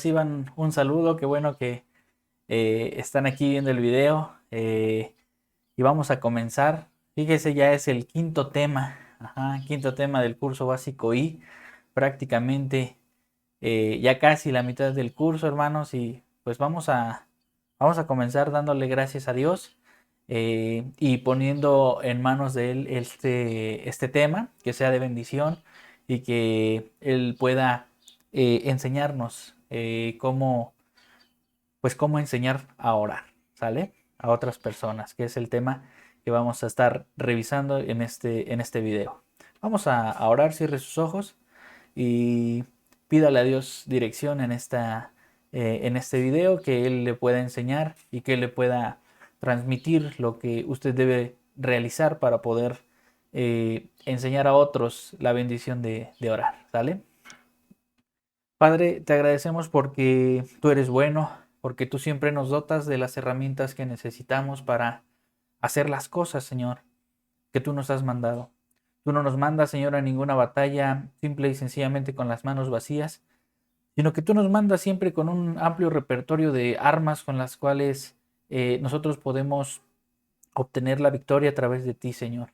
reciban un saludo. Qué bueno que están aquí viendo el video. Y vamos a comenzar. Fíjese, ya es el quinto tema. Ajá, quinto tema del curso básico I. Prácticamente ya casi la mitad del curso, hermanos. Y pues vamos a comenzar dándole gracias a Dios. Y poniendo en manos de Él este tema, que sea de bendición y que Él pueda enseñarnos cómo enseñar a orar, ¿sale? A otras personas, que es el tema que vamos a estar revisando en este video. Vamos a orar, cierre sus ojos y pídale a Dios dirección en este video, que Él le pueda enseñar y que Él le pueda transmitir lo que usted debe realizar para poder enseñar a otros la bendición de orar, ¿sale? Padre, te agradecemos porque tú eres bueno, porque tú siempre nos dotas de las herramientas que necesitamos para hacer las cosas, Señor, que tú nos has mandado. Tú no nos mandas, Señor, a ninguna batalla simple y sencillamente con las manos vacías, sino que tú nos mandas siempre con un amplio repertorio de armas con las cuales nosotros podemos obtener la victoria a través de ti, Señor.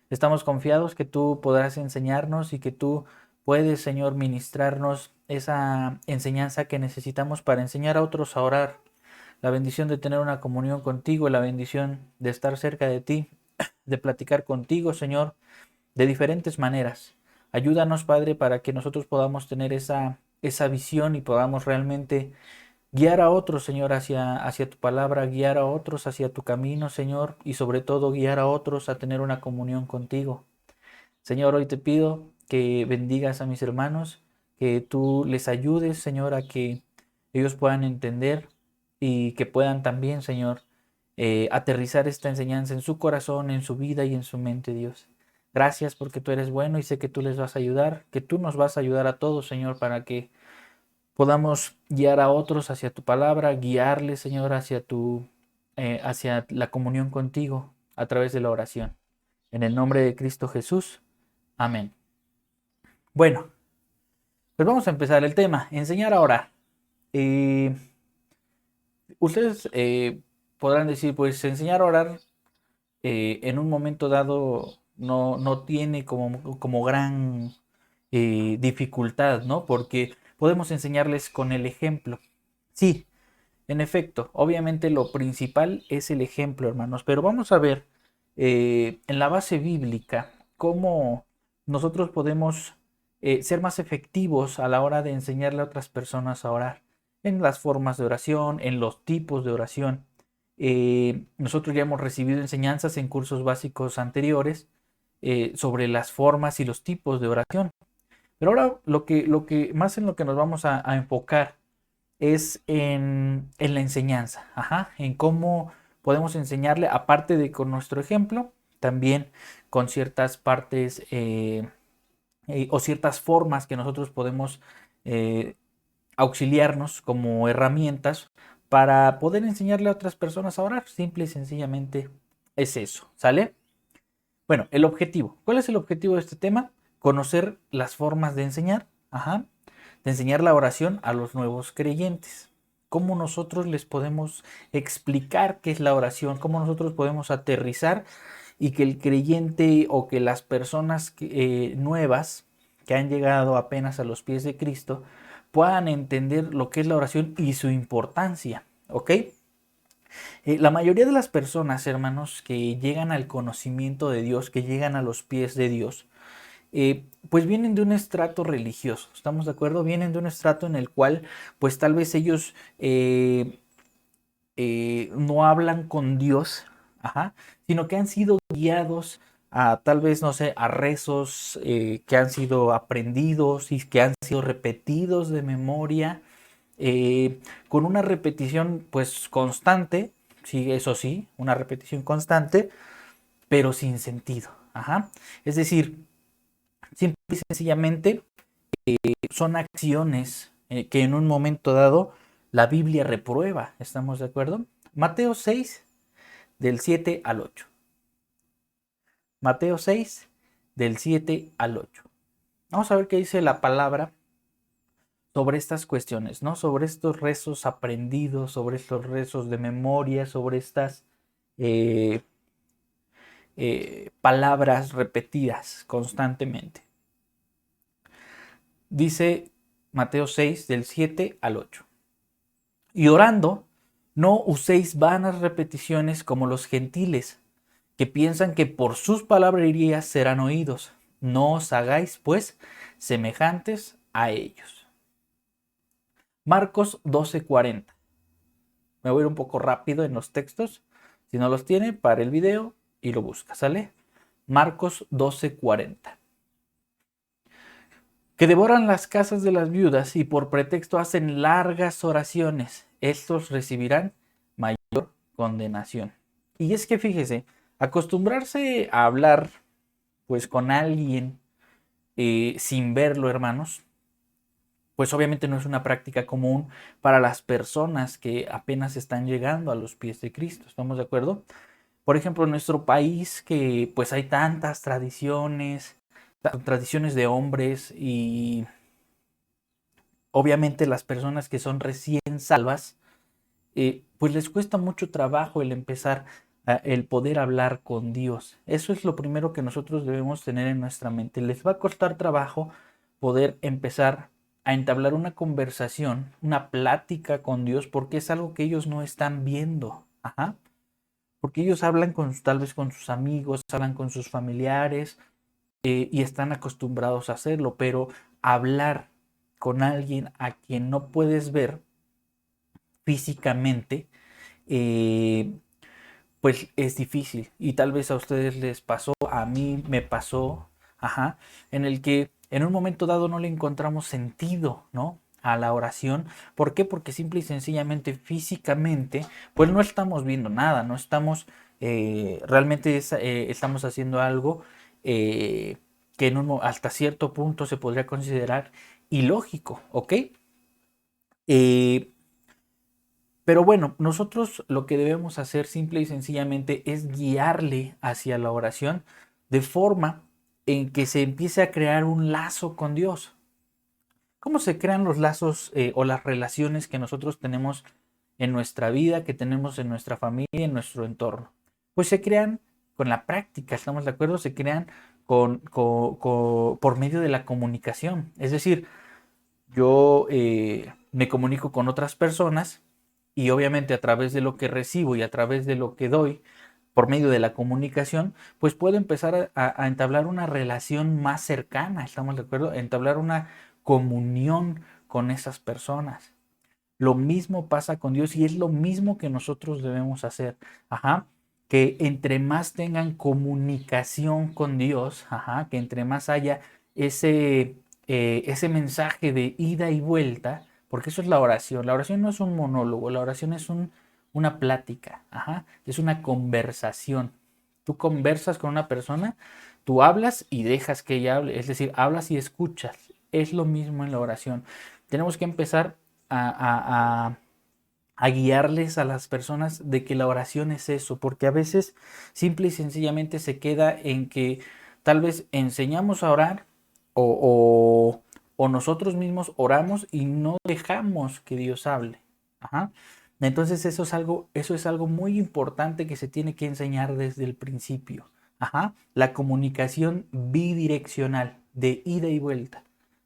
Estamos confiados que tú podrás enseñarnos y que tú puedes, Señor, ministrarnos esa enseñanza que necesitamos para enseñar a otros a orar. La bendición de tener una comunión contigo, la bendición de estar cerca de ti, de platicar contigo, Señor, de diferentes maneras. Ayúdanos, Padre, para que nosotros podamos tener esa visión y podamos realmente guiar a otros, Señor, hacia tu palabra, guiar a otros hacia tu camino, Señor, y sobre todo guiar a otros a tener una comunión contigo. Señor, hoy te pido que bendigas a mis hermanos, que tú les ayudes, Señor, a que ellos puedan entender y que puedan también, Señor, aterrizar esta enseñanza en su corazón, en su vida y en su mente, Dios. Gracias porque tú eres bueno y sé que tú les vas a ayudar, que tú nos vas a ayudar a todos, Señor, para que podamos guiar a otros hacia tu palabra, guiarles, Señor, hacia la comunión contigo a través de la oración. En el nombre de Cristo Jesús. Amén. Bueno, pues vamos a empezar el tema, enseñar a orar. Eh, Ustedes podrán decir, pues enseñar a orar en un momento dado no tiene como gran dificultad, ¿no? Porque podemos enseñarles con el ejemplo. Sí, en efecto, obviamente lo principal es el ejemplo, hermanos, pero vamos a ver en la base bíblica cómo nosotros podemos ser más efectivos a la hora de enseñarle a otras personas a orar, en las formas de oración, en los tipos de oración. Nosotros ya hemos recibido enseñanzas en cursos básicos anteriores sobre las formas y los tipos de oración, pero ahora más en lo que nos vamos a enfocar es en la enseñanza, ajá, en cómo podemos enseñarle, aparte de con nuestro ejemplo, también con ciertas partes o ciertas formas que nosotros podemos eh, auxiliarnos como herramientas para poder enseñarle a otras personas a orar. Simple y sencillamente es eso, ¿sale? Bueno, el objetivo. ¿Cuál es el objetivo de este tema? Conocer las formas de enseñar, ajá, de enseñar la oración a los nuevos creyentes. Cómo nosotros les podemos explicar qué es la oración, cómo nosotros podemos aterrizar y que el creyente o que las personas nuevas que han llegado apenas a los pies de Cristo puedan entender lo que es la oración y su importancia, ¿ok? La mayoría de las personas, hermanos, que llegan al conocimiento de Dios, que llegan a los pies de Dios, pues vienen de un estrato religioso, ¿estamos de acuerdo? Vienen de un estrato en el cual, pues tal vez ellos no hablan con Dios, ajá, sino que han sido guiados a tal vez, no sé, a rezos que han sido aprendidos y que han sido repetidos de memoria, con una repetición pues constante, sí, eso sí, una repetición constante, pero sin sentido, ajá. Es decir, simple y sencillamente son acciones que en un momento dado la Biblia reprueba, ¿estamos de acuerdo? Mateo 6, del 7 al 8. Mateo 6, del 7 al 8. Vamos a ver qué dice la palabra sobre estas cuestiones, ¿no? Sobre estos rezos aprendidos, sobre estos rezos de memoria, sobre estas eh, palabras repetidas constantemente. Dice Mateo 6, del 7 al 8. Y orando, no uséis vanas repeticiones como los gentiles, que piensan que por sus palabrerías serán oídos. No os hagáis, pues, semejantes a ellos. Marcos 12:40. Me voy a ir un poco rápido en los textos. Si no los tiene, para el video y lo busca, ¿sale? Marcos 12:40. Que devoran las casas de las viudas y por pretexto hacen largas oraciones. Estos recibirán mayor condenación. Y es que fíjese, acostumbrarse a hablar pues con alguien sin verlo, hermanos, pues obviamente no es una práctica común para las personas que apenas están llegando a los pies de Cristo. ¿Estamos de acuerdo? Por ejemplo, en nuestro país que pues hay tantas tradiciones de hombres y obviamente las personas que son recién salvas, pues les cuesta mucho trabajo el empezar el poder hablar con Dios. Eso es lo primero que nosotros debemos tener en nuestra mente. Les va a costar trabajo poder empezar a entablar una conversación, una plática con Dios, porque es algo que ellos no están viendo. Ajá. Porque ellos hablan tal vez con sus amigos, hablan con sus familiares y están acostumbrados a hacerlo, pero hablar con alguien a quien no puedes ver físicamente, eh, pues es difícil. Y tal vez a ustedes les pasó, a mí me pasó, ajá, en el que en un momento dado no le encontramos sentido, ¿no? A la oración. ¿Por qué? Porque simple y sencillamente físicamente, pues no estamos viendo nada, no estamos, realmente estamos haciendo algo eh, que hasta cierto punto se podría considerar ilógico, ¿ok? Eh, pero bueno, nosotros lo que debemos hacer simple y sencillamente es guiarle hacia la oración de forma en que se empiece a crear un lazo con Dios. ¿Cómo se crean los lazos o las relaciones que nosotros tenemos en nuestra vida, que tenemos en nuestra familia, en nuestro entorno? Pues se crean con la práctica, ¿estamos de acuerdo? Se crean por medio de la comunicación. Es decir, yo me comunico con otras personas y obviamente a través de lo que recibo y a través de lo que doy por medio de la comunicación, pues puedo empezar a entablar una relación más cercana, ¿estamos de acuerdo? Entablar una comunión con esas personas. Lo mismo pasa con Dios y es lo mismo que nosotros debemos hacer. Ajá. Que entre más tengan comunicación con Dios, ajá, que entre más haya ese mensaje de ida y vuelta, porque eso es la oración. La oración no es un monólogo, la oración es una plática, ajá, es una conversación. Tú conversas con una persona, tú hablas y dejas que ella hable, es decir, hablas y escuchas. Es lo mismo en la oración. Tenemos que empezar a guiarles a las personas de que la oración es eso, porque a veces simple y sencillamente se queda en que tal vez enseñamos a orar o nosotros mismos oramos y no dejamos que Dios hable. Ajá. Entonces eso es algo muy importante que se tiene que enseñar desde el principio. Ajá. La comunicación bidireccional, de ida y vuelta.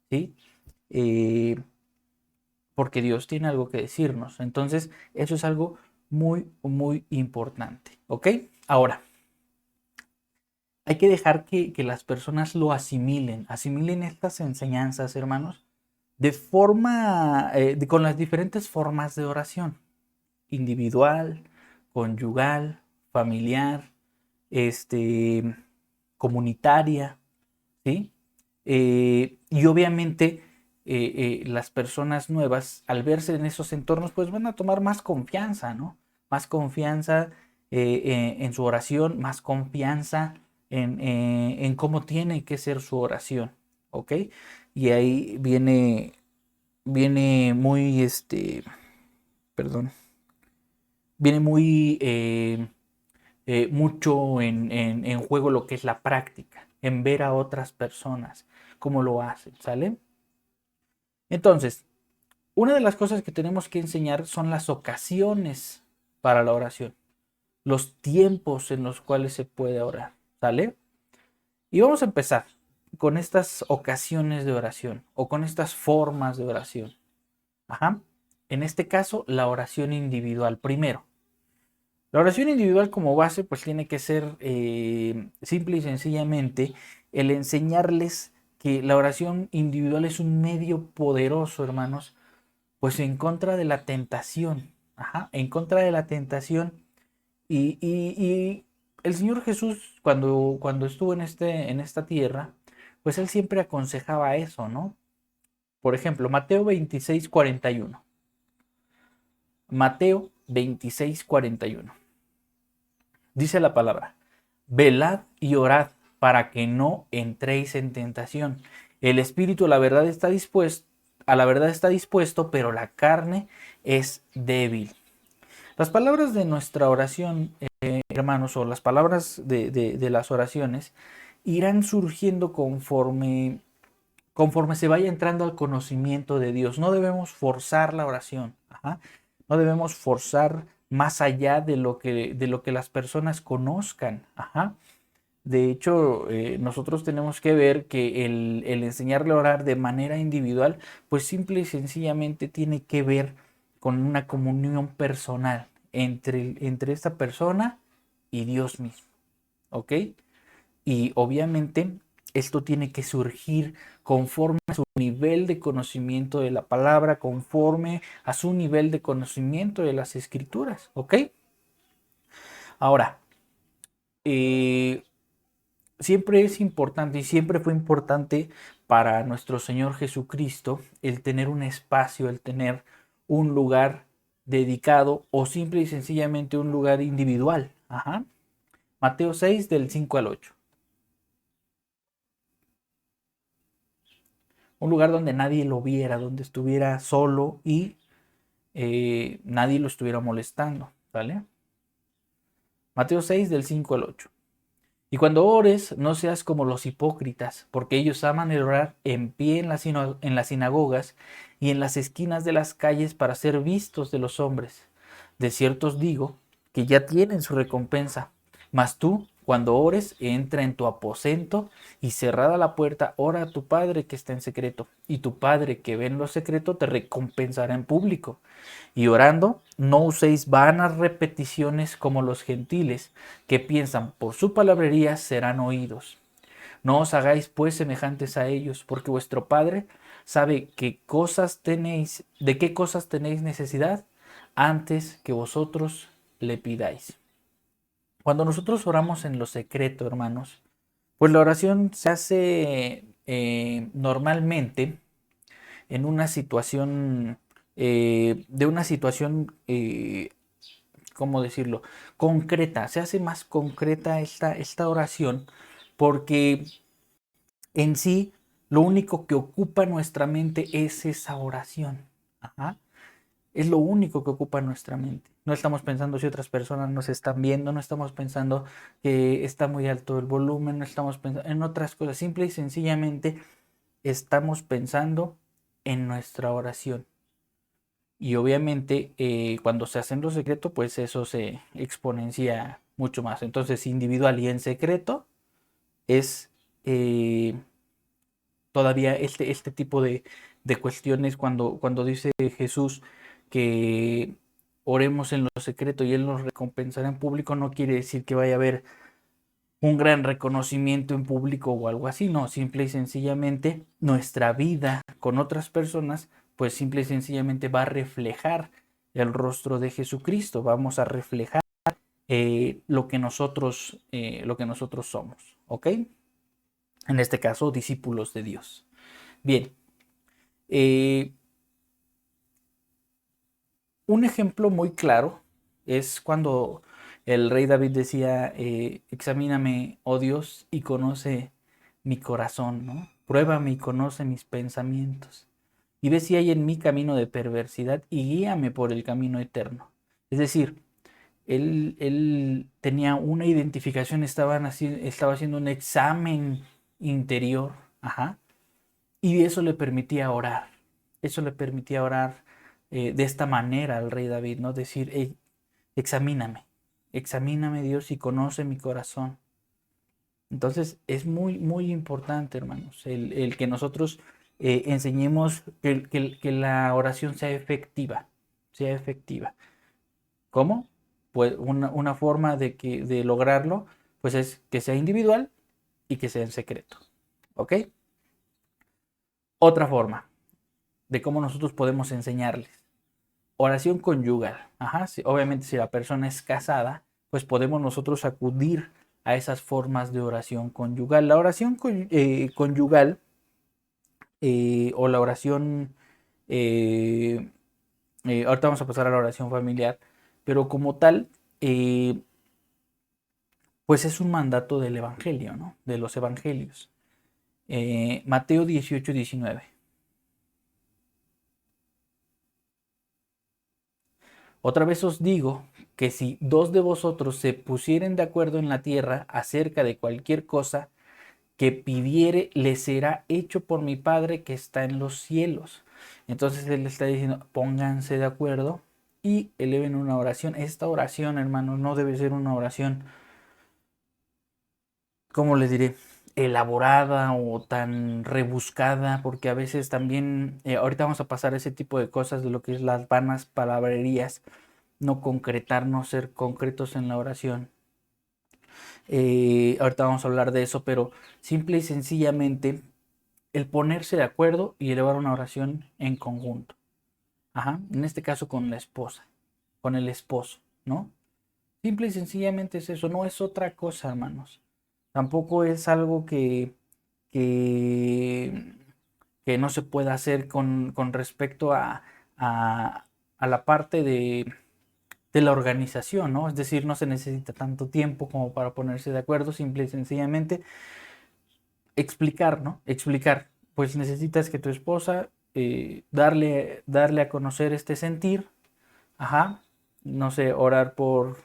¿Sí? Eh, porque Dios tiene algo que decirnos. Entonces, eso es algo muy, muy importante. ¿Ok? Ahora, hay que dejar que las personas lo asimilen estas enseñanzas, hermanos, de forma, con las diferentes formas de oración, individual, conyugal, familiar, este, comunitaria, ¿sí? Y obviamente las personas nuevas, al verse en esos entornos, pues van a tomar más confianza, ¿no? Más confianza en su oración, más confianza en cómo tiene que ser su oración, ¿ok? Y ahí viene muy, perdón, viene muy mucho en juego lo que es la práctica, en ver a otras personas cómo lo hacen, ¿sale? Entonces, una de las cosas que tenemos que enseñar son las ocasiones para la oración, los tiempos en los cuales se puede orar, ¿sale? Y vamos a empezar con estas ocasiones de oración o con estas formas de oración. Ajá. En este caso, la oración individual primero. La oración individual como base, pues tiene que ser simple y sencillamente el enseñarles que la oración individual es un medio poderoso, hermanos, pues en contra de la tentación. Ajá, en contra de la tentación. Y el Señor Jesús, cuando estuvo en esta tierra, pues él siempre aconsejaba eso, ¿no? Por ejemplo, Mateo 26:41. Mateo 26:41. Dice la palabra: velad y orad para que no entréis en tentación. El espíritu a la verdad está dispuesto, pero la carne es débil. Las palabras de nuestra oración, hermanos, o las palabras de las oraciones, irán surgiendo conforme se vaya entrando al conocimiento de Dios. No debemos forzar la oración. Ajá. No debemos forzar más allá de lo que las personas conozcan. Ajá. De hecho, nosotros tenemos que ver que el enseñarle a orar de manera individual, pues simple y sencillamente tiene que ver con una comunión personal entre esta persona y Dios mismo. ¿Ok? Y obviamente esto tiene que surgir conforme a su nivel de conocimiento de la palabra, conforme a su nivel de conocimiento de las escrituras. ¿Ok? Ahora, eh, siempre es importante y siempre fue importante para nuestro Señor Jesucristo el tener un espacio, el tener un lugar dedicado o simple y sencillamente un lugar individual. Ajá. Mateo 6 del 5 al 8. Un lugar donde nadie lo viera, donde estuviera solo y nadie lo estuviera molestando. ¿Vale? Mateo 6 del 5 al 8. Y cuando ores, no seas como los hipócritas, porque ellos aman el orar en pie en las sinagogas y en las esquinas de las calles para ser vistos de los hombres. De cierto os digo que ya tienen su recompensa. Mas tú, cuando ores, entra en tu aposento y cerrada la puerta, ora a tu Padre que está en secreto. Y tu Padre que ve en lo secreto te recompensará en público. Y orando, no uséis vanas repeticiones como los gentiles, que piensan por su palabrería serán oídos. No os hagáis pues semejantes a ellos, porque vuestro Padre sabe de qué cosas tenéis necesidad antes que vosotros le pidáis. Cuando nosotros oramos en lo secreto, hermanos, pues la oración se hace normalmente en una situación, de una situación, ¿cómo decirlo? Concreta. Se hace más concreta esta oración porque en sí lo único que ocupa nuestra mente es esa oración. Ajá. Es lo único que ocupa nuestra mente. No estamos pensando si otras personas nos están viendo, no estamos pensando que está muy alto el volumen, no estamos pensando en otras cosas. Simple y sencillamente estamos pensando en nuestra oración. Y obviamente cuando se hace en lo secreto, pues eso se exponencia mucho más. Entonces, individual y en secreto es todavía este tipo de cuestiones cuando dice Jesús que oremos en lo secreto y Él nos recompensará en público, no quiere decir que vaya a haber un gran reconocimiento en público o algo así, no, simple y sencillamente nuestra vida con otras personas, pues simple y sencillamente va a reflejar el rostro de Jesucristo, vamos a reflejar lo que nosotros somos, ¿ok? En este caso, discípulos de Dios. Bien, eh, un ejemplo muy claro es cuando el rey David decía, examíname, oh Dios, y conoce mi corazón, ¿no? Pruébame y conoce mis pensamientos. Y ve si hay en mí camino de perversidad y guíame por el camino eterno. Es decir, él tenía una identificación, estaba haciendo un examen interior, ajá, y eso le permitía orar. Eso le permitía orar de esta manera al rey David, ¿no? Decir, hey, examíname Dios y conoce mi corazón. Entonces es muy, muy importante, hermanos, el que nosotros enseñemos que la oración sea efectiva, sea efectiva. ¿Cómo? Pues una forma de lograrlo, pues es que sea individual y que sea en secreto. ¿Ok? Otra forma de cómo nosotros podemos enseñarles. Oración conyugal. Ajá, obviamente si la persona es casada, pues podemos nosotros acudir a esas formas de oración conyugal. La oración conyugal o la oración, eh, ahorita vamos a pasar a la oración familiar, pero como tal, pues es un mandato del Evangelio, ¿no? De los Evangelios. Mateo 18-19. Otra vez os digo que si dos de vosotros se pusieren de acuerdo en la tierra acerca de cualquier cosa que pidiere, le será hecho por mi Padre que está en los cielos. Entonces él está diciendo, pónganse de acuerdo y eleven una oración. Esta oración, hermanos, no debe ser una oración, ¿cómo les diré? Elaborada o tan rebuscada, porque a veces también, ahorita vamos a pasar ese tipo de cosas de lo que es las vanas palabrerías, no concretar, no ser concretos en la oración. Ahorita vamos a hablar de eso, pero simple y sencillamente el ponerse de acuerdo y elevar una oración en conjunto. Ajá, en este caso con la esposa, con el esposo, ¿no? Simple y sencillamente es eso, no es otra cosa, hermanos. Tampoco es algo que, que no se pueda hacer con respecto a, a la parte de la organización, ¿no? Es decir, no se necesita tanto tiempo como para ponerse de acuerdo, simple y sencillamente explicar, ¿no? Explicar, pues necesitas que tu esposa darle a conocer este sentir, ajá, no sé, orar por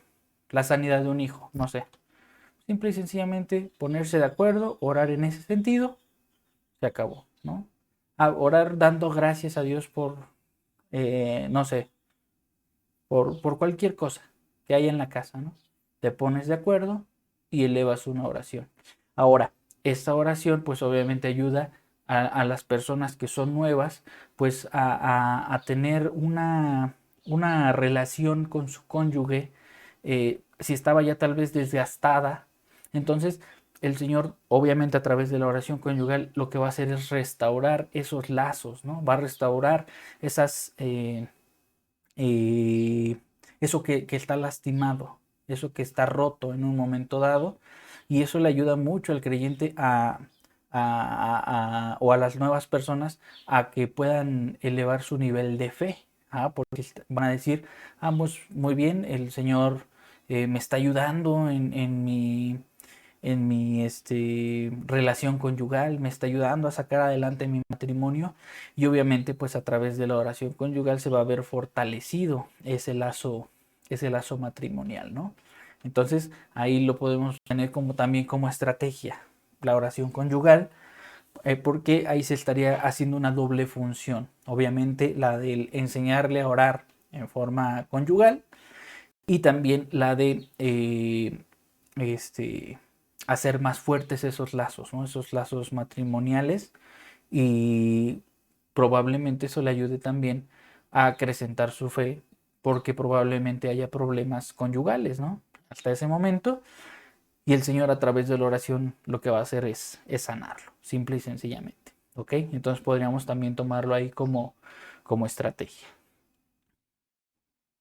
la sanidad de un hijo, no sé. Simple y sencillamente ponerse de acuerdo, orar en ese sentido, se acabó, ¿no? Orar dando gracias a Dios por, no sé, por cualquier cosa que haya en la casa, ¿no? Te pones de acuerdo y elevas una oración. Ahora, esta oración pues obviamente ayuda a las personas que son nuevas pues a tener una relación con su cónyuge, si estaba ya tal vez desgastada, entonces el Señor obviamente a través de la oración conyugal lo que va a hacer es restaurar esos lazos, ¿no? Va a restaurar esas... eh, eso que está lastimado, eso que está roto en un momento dado, y eso le ayuda mucho al creyente o a las nuevas personas a que puedan elevar su nivel de fe, porque van a decir, vamos, muy bien, el Señor me está ayudando en mi relación conyugal, me está ayudando a sacar adelante mi matrimonio y obviamente pues a través de la oración conyugal se va a ver fortalecido ese lazo matrimonial, ¿no? Entonces ahí lo podemos tener como también como estrategia, la oración conyugal, porque ahí se estaría haciendo una doble función, obviamente la del enseñarle a orar en forma conyugal y también la de este, hacer más fuertes esos lazos, ¿no? Esos lazos matrimoniales y probablemente eso le ayude también a acrecentar su fe porque probablemente haya problemas conyugales, ¿no? Hasta ese momento y el Señor a través de la oración lo que va a hacer es sanarlo, simple y sencillamente, ¿ok? Entonces podríamos también tomarlo ahí como estrategia.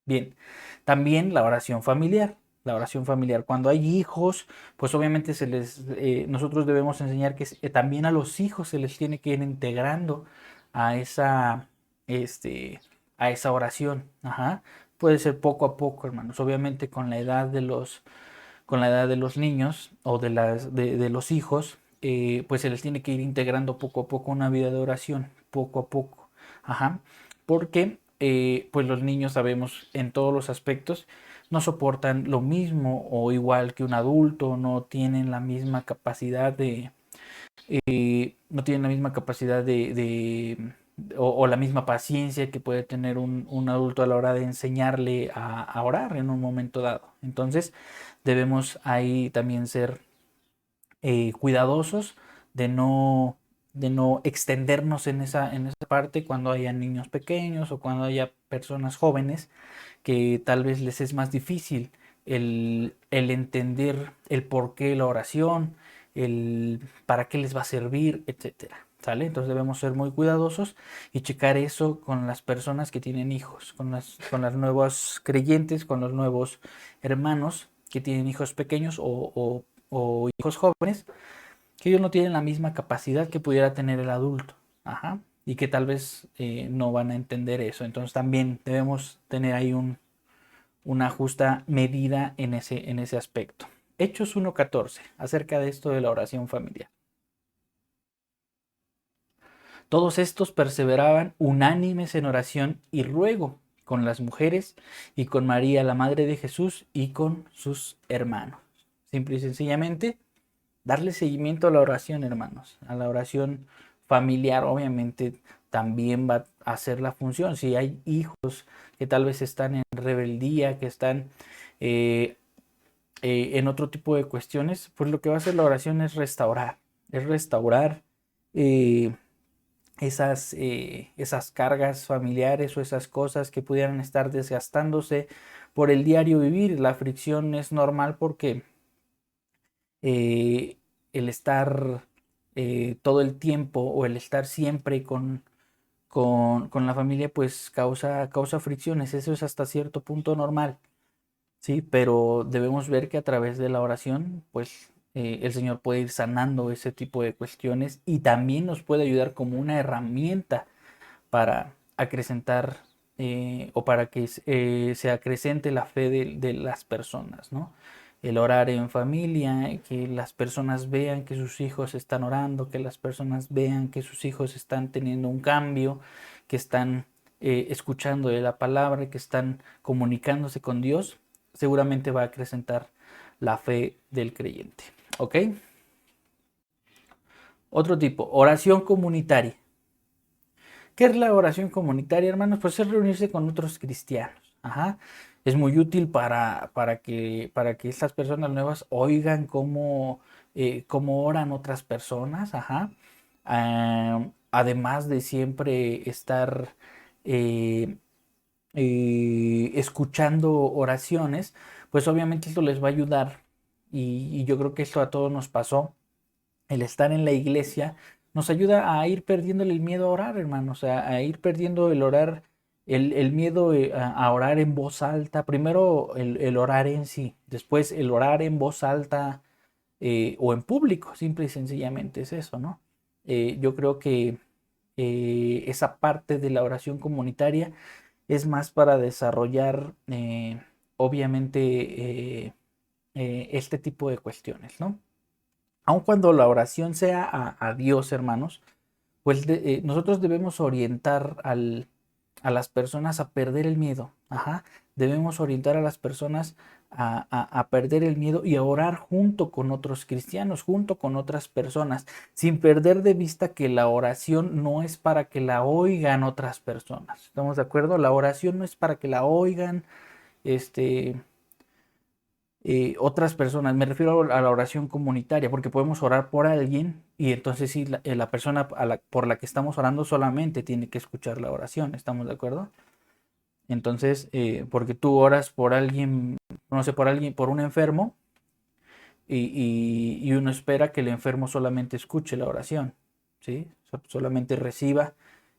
Bien, también la oración familiar. La oración familiar. Cuando hay hijos, pues obviamente nosotros debemos enseñar que también a los hijos se les tiene que ir integrando a esa, este, a esa oración. Ajá. Puede ser poco a poco, hermanos. Obviamente con la edad de los niños o de los hijos, pues se les tiene que ir integrando poco a poco una vida de oración, poco a poco. Ajá. Porque pues los niños sabemos en todos los aspectos no soportan lo mismo o igual que un adulto, no tienen la misma capacidad de o la misma paciencia que puede tener un adulto a la hora de enseñarle a orar en un momento dado. Entonces debemos ahí también ser cuidadosos de no, de no extendernos en esa parte cuando haya niños pequeños o cuando haya personas jóvenes que tal vez les es más difícil el entender el por qué la oración, el para qué les va a servir, etcétera. ¿Sale? Entonces debemos ser muy cuidadosos y checar eso con las personas que tienen hijos, con las nuevos creyentes, con los nuevos hermanos que tienen hijos pequeños o hijos jóvenes, que ellos no tienen la misma capacidad que pudiera tener el adulto. Ajá. Y que tal vez no van a entender eso. Entonces también debemos tener ahí una justa medida en ese aspecto. Hechos 1.14, acerca de esto de la oración familiar. Todos estos perseveraban unánimes en oración y ruego con las mujeres y con María, la madre de Jesús, y con sus hermanos. Simple y sencillamente, darle seguimiento a la oración, hermanos, a la oración familiar. Obviamente también va a hacer la función. Si hay hijos que tal vez están en rebeldía, que están eh, en otro tipo de cuestiones, pues lo que va a hacer la oración es restaurar eh, esas cargas familiares o esas cosas que pudieran estar desgastándose por el diario vivir. La fricción es normal porque eh, el estar todo el tiempo o el estar siempre con la familia pues causa fricciones. Eso es hasta cierto punto normal. Sí, pero debemos ver que a través de la oración, pues el Señor puede ir sanando ese tipo de cuestiones y también nos puede ayudar como una herramienta para acrecentar o para que se acrecente la fe de las personas, ¿no? El orar en familia, que las personas vean que sus hijos están orando, que las personas vean que sus hijos están teniendo un cambio, que están escuchando de la palabra, que están comunicándose con Dios, seguramente va a acrecentar la fe del creyente. ¿Ok? Otro tipo, oración comunitaria. ¿Qué es la oración comunitaria, hermanos? Pues es reunirse con otros cristianos. Ajá. Es muy útil para que estas personas nuevas oigan cómo oran otras personas. Ajá. Además de siempre estar eh, escuchando oraciones, pues obviamente esto les va a ayudar. Y yo creo que esto a todos nos pasó. El estar en la iglesia nos ayuda a ir perdiendo el miedo a orar, hermanos, a ir perdiendo el orar, el miedo a orar en voz alta. Primero el orar en sí, después el orar en voz alta o en público, simple y sencillamente es eso, ¿no? Yo creo que esa parte de la oración comunitaria es más para desarrollar, obviamente, este tipo de cuestiones, ¿no? Aun cuando la oración sea a Dios, hermanos, pues nosotros debemos orientar a las personas a perder el miedo. Ajá. Debemos orientar a las personas a perder el miedo y a orar junto con otros cristianos, junto con otras personas, sin perder de vista que la oración no es para que la oigan otras personas. ¿Estamos de acuerdo? La oración no es para que la oigan, este, otras personas. Me refiero a la oración comunitaria, porque podemos orar por alguien y entonces sí, la persona por la que estamos orando solamente tiene que escuchar la oración. ¿Estamos de acuerdo? Entonces, porque tú oras por alguien, no sé, por alguien, por un enfermo y uno espera que el enfermo solamente escuche la oración, ¿sí? Solamente reciba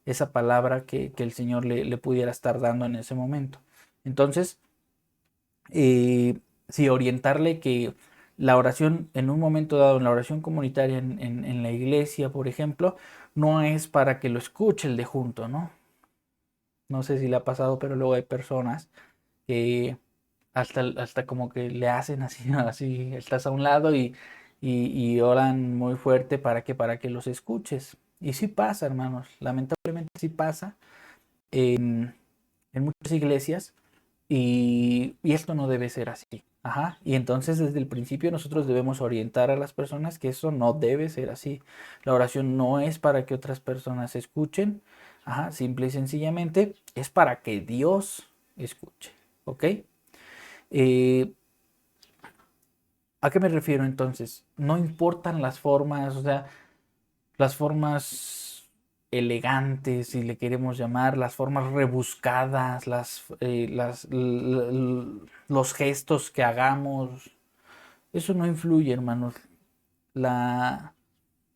esa palabra que el Señor le pudiera estar dando en ese momento. Entonces, sí, orientarle que la oración en un momento dado, en la oración comunitaria en la iglesia, por ejemplo, no es para que lo escuche el de junto, ¿no? No sé si le ha pasado, pero luego hay personas que hasta como que le hacen así, así, estás a un lado y oran muy fuerte para que los escuches. Y sí pasa, hermanos, lamentablemente sí pasa en muchas iglesias y esto no debe ser así. Ajá. Y entonces desde el principio nosotros debemos orientar a las personas que eso no debe ser así. La oración no es para que otras personas escuchen. Ajá, simple y sencillamente es para que Dios escuche. ¿Ok? Eh, ¿A qué me refiero entonces? No importan las formas, o sea, las formas elegantes, si le queremos llamar, las formas rebuscadas, los gestos que hagamos. Eso no influye, hermanos. La,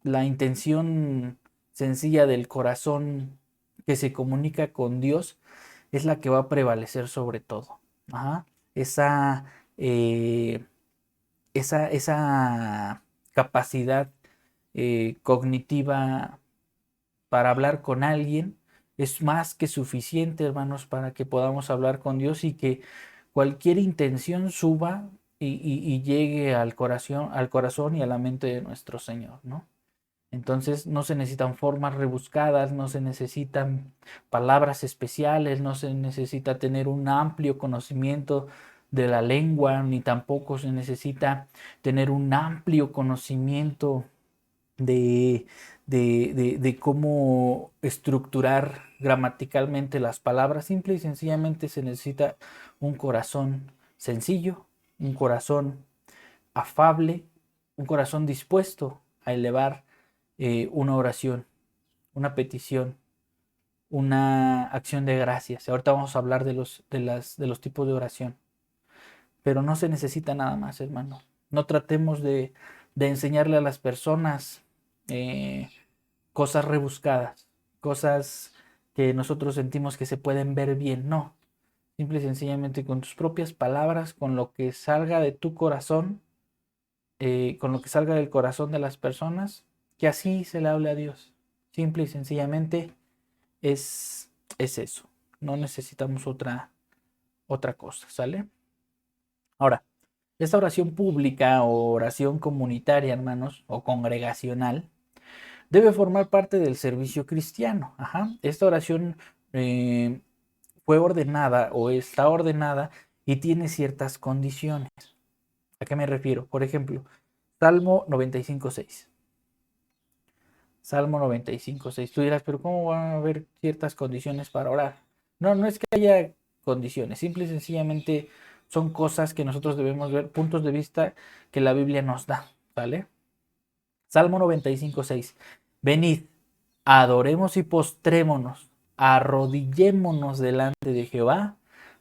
la intención sencilla del corazón que se comunica con Dios es la que va a prevalecer sobre todo. Ajá. Esa, eh, esa capacidad cognitiva para hablar con alguien es más que suficiente, hermanos, para que podamos hablar con Dios y que cualquier intención suba y llegue al corazón y a la mente de nuestro Señor, ¿no? Entonces no se necesitan formas rebuscadas, no se necesitan palabras especiales, no se necesita tener un amplio conocimiento de la lengua, ni tampoco se necesita tener un amplio conocimiento de, de cómo estructurar gramaticalmente las palabras. Simple y sencillamente se necesita un corazón sencillo, un corazón afable, un corazón dispuesto a elevar una oración, una petición, una acción de gracias. Ahorita vamos a hablar de los tipos de oración, pero no se necesita nada más, hermano. No tratemos de enseñarle a las personas eh, cosas rebuscadas, cosas que nosotros sentimos que se pueden ver bien. No, simple y sencillamente con tus propias palabras, con lo que salga de tu corazón, con lo que salga del corazón de las personas, que así se le hable a Dios. Simple y sencillamente es, es eso. No necesitamos otra cosa, ¿sale? Ahora, esta oración pública o oración comunitaria, hermanos, o congregacional, debe formar parte del servicio cristiano. Ajá. Esta oración eh, fue ordenada o está ordenada y tiene ciertas condiciones. ¿A qué me refiero? Por ejemplo, Salmo 95.6. Salmo 95.6. Tú dirás, pero ¿cómo van a haber ciertas condiciones para orar? No, no es que haya condiciones, simple y sencillamente son cosas que nosotros debemos ver, puntos de vista que la Biblia nos da, ¿vale? Salmo 95.6. Venid, adoremos y postrémonos, arrodillémonos delante de Jehová,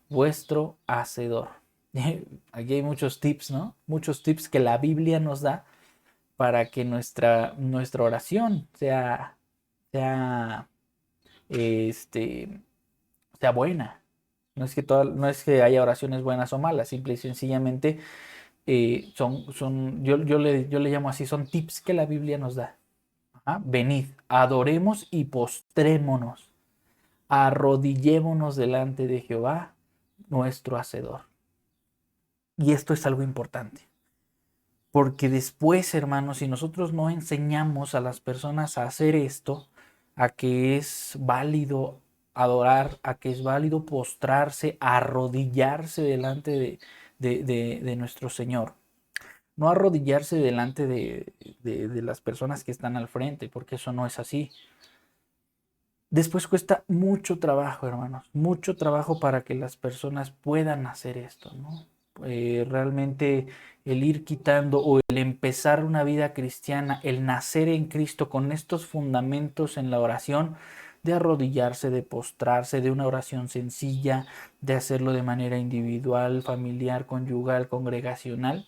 vuestro Hacedor. Aquí hay muchos tips, ¿no? Muchos tips que la Biblia nos da para que nuestra oración sea, este, sea buena. No es que haya oraciones buenas o malas, simple y sencillamente yo le llamo así, son tips que la Biblia nos da. Ajá. Venid, adoremos y postrémonos, arrodillémonos delante de Jehová, nuestro Hacedor. Y esto es algo importante. Porque después, hermanos, si nosotros no enseñamos a las personas a hacer esto, a que es válido adorar, a que es válido postrarse, arrodillarse delante de nuestro Señor. No arrodillarse delante de las personas que están al frente, porque eso no es así. Después cuesta mucho trabajo, hermanos, mucho trabajo para que las personas puedan hacer esto, ¿no? Realmente el ir quitando o el empezar una vida cristiana, el nacer en Cristo con estos fundamentos en la oración, de arrodillarse, de postrarse, de una oración sencilla, de hacerlo de manera individual, familiar, conyugal, congregacional,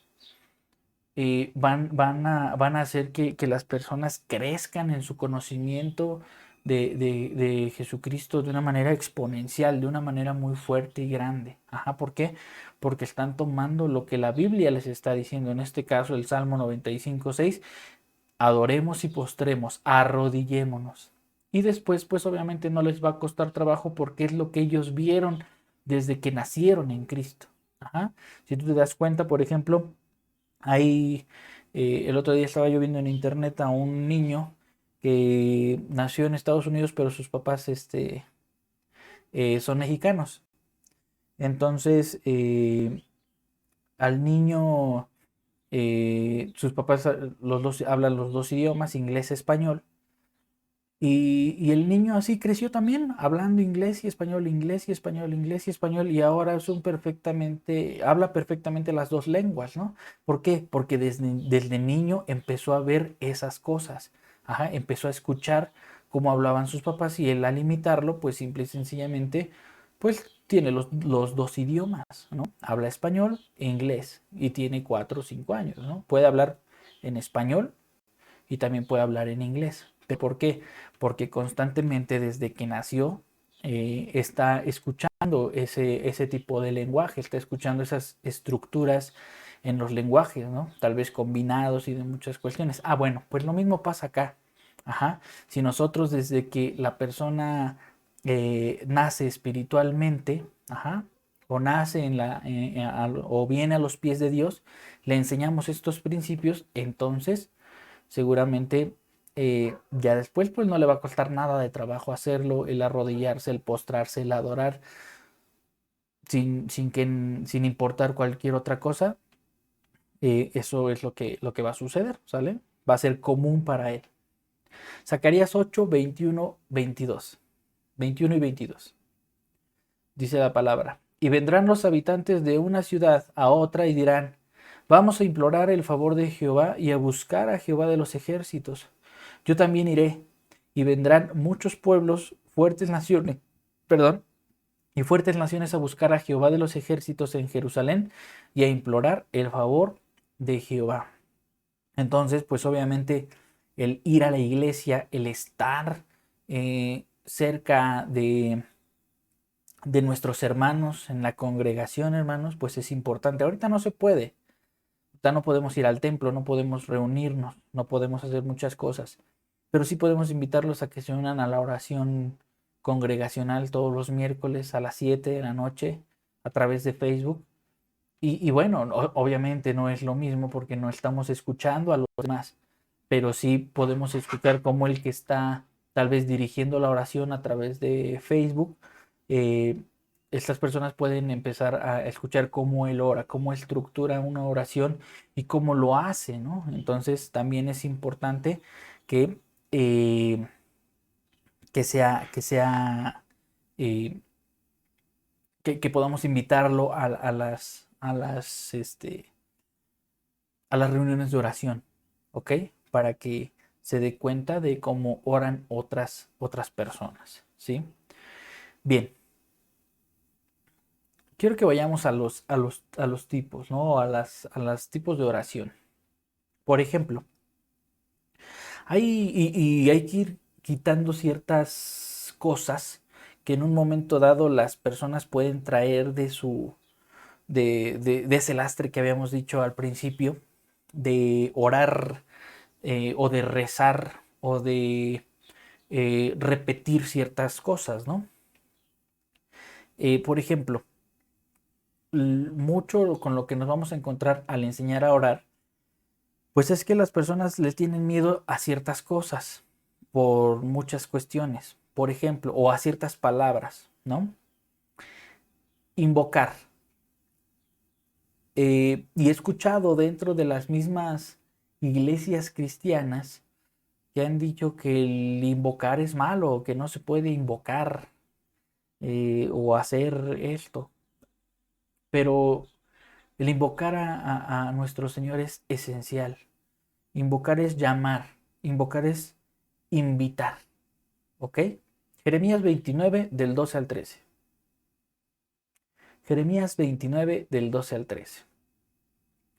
van a hacer que las personas crezcan en su conocimiento de Jesucristo de una manera exponencial, de una manera muy fuerte y grande. Ajá, ¿por qué? Porque están tomando lo que la Biblia les está diciendo, en este caso el Salmo 95.6, adoremos y postremos, arrodillémonos. Y después, pues obviamente no les va a costar trabajo porque es lo que ellos vieron desde que nacieron en Cristo. Ajá. Si tú te das cuenta, por ejemplo, ahí, el otro día estaba yo viendo en internet a un niño que nació en Estados Unidos, pero sus papás son mexicanos. Entonces, al niño, sus papás los dos hablan los dos idiomas, inglés y español, Y el niño así creció también, hablando inglés y español, inglés y español, inglés y español, y ahora habla perfectamente las dos lenguas, ¿no? ¿Por qué? Porque desde niño empezó a ver esas cosas, ajá, empezó a escuchar cómo hablaban sus papás y él al imitarlo, pues simple y sencillamente, pues tiene los dos idiomas, ¿no? Habla español e inglés y tiene 4 o 5 años, ¿no? Puede hablar en español y también puede hablar en inglés. ¿Por qué? Porque constantemente desde que nació está escuchando ese tipo de lenguaje, está escuchando esas estructuras en los lenguajes, ¿no? Tal vez combinados y de muchas cuestiones. Ah, bueno, pues lo mismo pasa acá. Ajá. Si nosotros desde que la persona nace espiritualmente, ajá, o nace o viene a los pies de Dios, le enseñamos estos principios, entonces seguramente ya después pues no le va a costar nada de trabajo hacerlo, el arrodillarse, el postrarse, el adorar, sin importar cualquier otra cosa. Eso es lo que va a suceder, ¿sale? Va a ser común para él. Zacarías 8, 21, 22. 21 y 22. Dice la palabra. Y vendrán los habitantes de una ciudad a otra y dirán, vamos a implorar el favor de Jehová y a buscar a Jehová de los ejércitos. Yo también iré, y vendrán muchos pueblos, fuertes naciones, perdón, y fuertes naciones a buscar a Jehová de los ejércitos en Jerusalén y a implorar el favor de Jehová. Entonces, pues obviamente el ir a la iglesia, el estar cerca de nuestros hermanos en la congregación, hermanos, pues es importante. Ahorita no se puede. Ahorita no podemos ir al templo, no podemos reunirnos, no podemos hacer muchas cosas. Pero sí podemos invitarlos a que se unan a la oración congregacional todos los miércoles a las 7 de la noche a través de Facebook. Y bueno, obviamente no es lo mismo porque no estamos escuchando a los demás, pero sí podemos escuchar cómo el que está tal vez dirigiendo la oración a través de Facebook, eh, estas personas pueden empezar a escuchar cómo él ora, cómo estructura una oración y cómo lo hace, ¿no? Entonces también es importante que, eh, eh, que podamos invitarlo a las reuniones de oración, ¿ok? Para que se dé cuenta de cómo oran otras personas, ¿sí? Bien, quiero que vayamos a los tipos, ¿no? A los tipos de oración. Por ejemplo, hay que ir quitando ciertas cosas que en un momento dado las personas pueden traer de ese lastre que habíamos dicho al principio, de orar o de rezar o de repetir ciertas cosas, ¿no? Por ejemplo, mucho con lo que nos vamos a encontrar al enseñar a orar, pues es que las personas les tienen miedo a ciertas cosas por muchas cuestiones, por ejemplo, o a ciertas palabras, ¿no? Invocar. Y he escuchado dentro de las mismas iglesias cristianas que han dicho que el invocar es malo, que no se puede invocar o hacer esto. Pero el invocar a nuestro Señor es esencial. Invocar es llamar, invocar es invitar, ¿ok? Jeremías 29 del 12 al 13. Jeremías 29 del 12 al 13.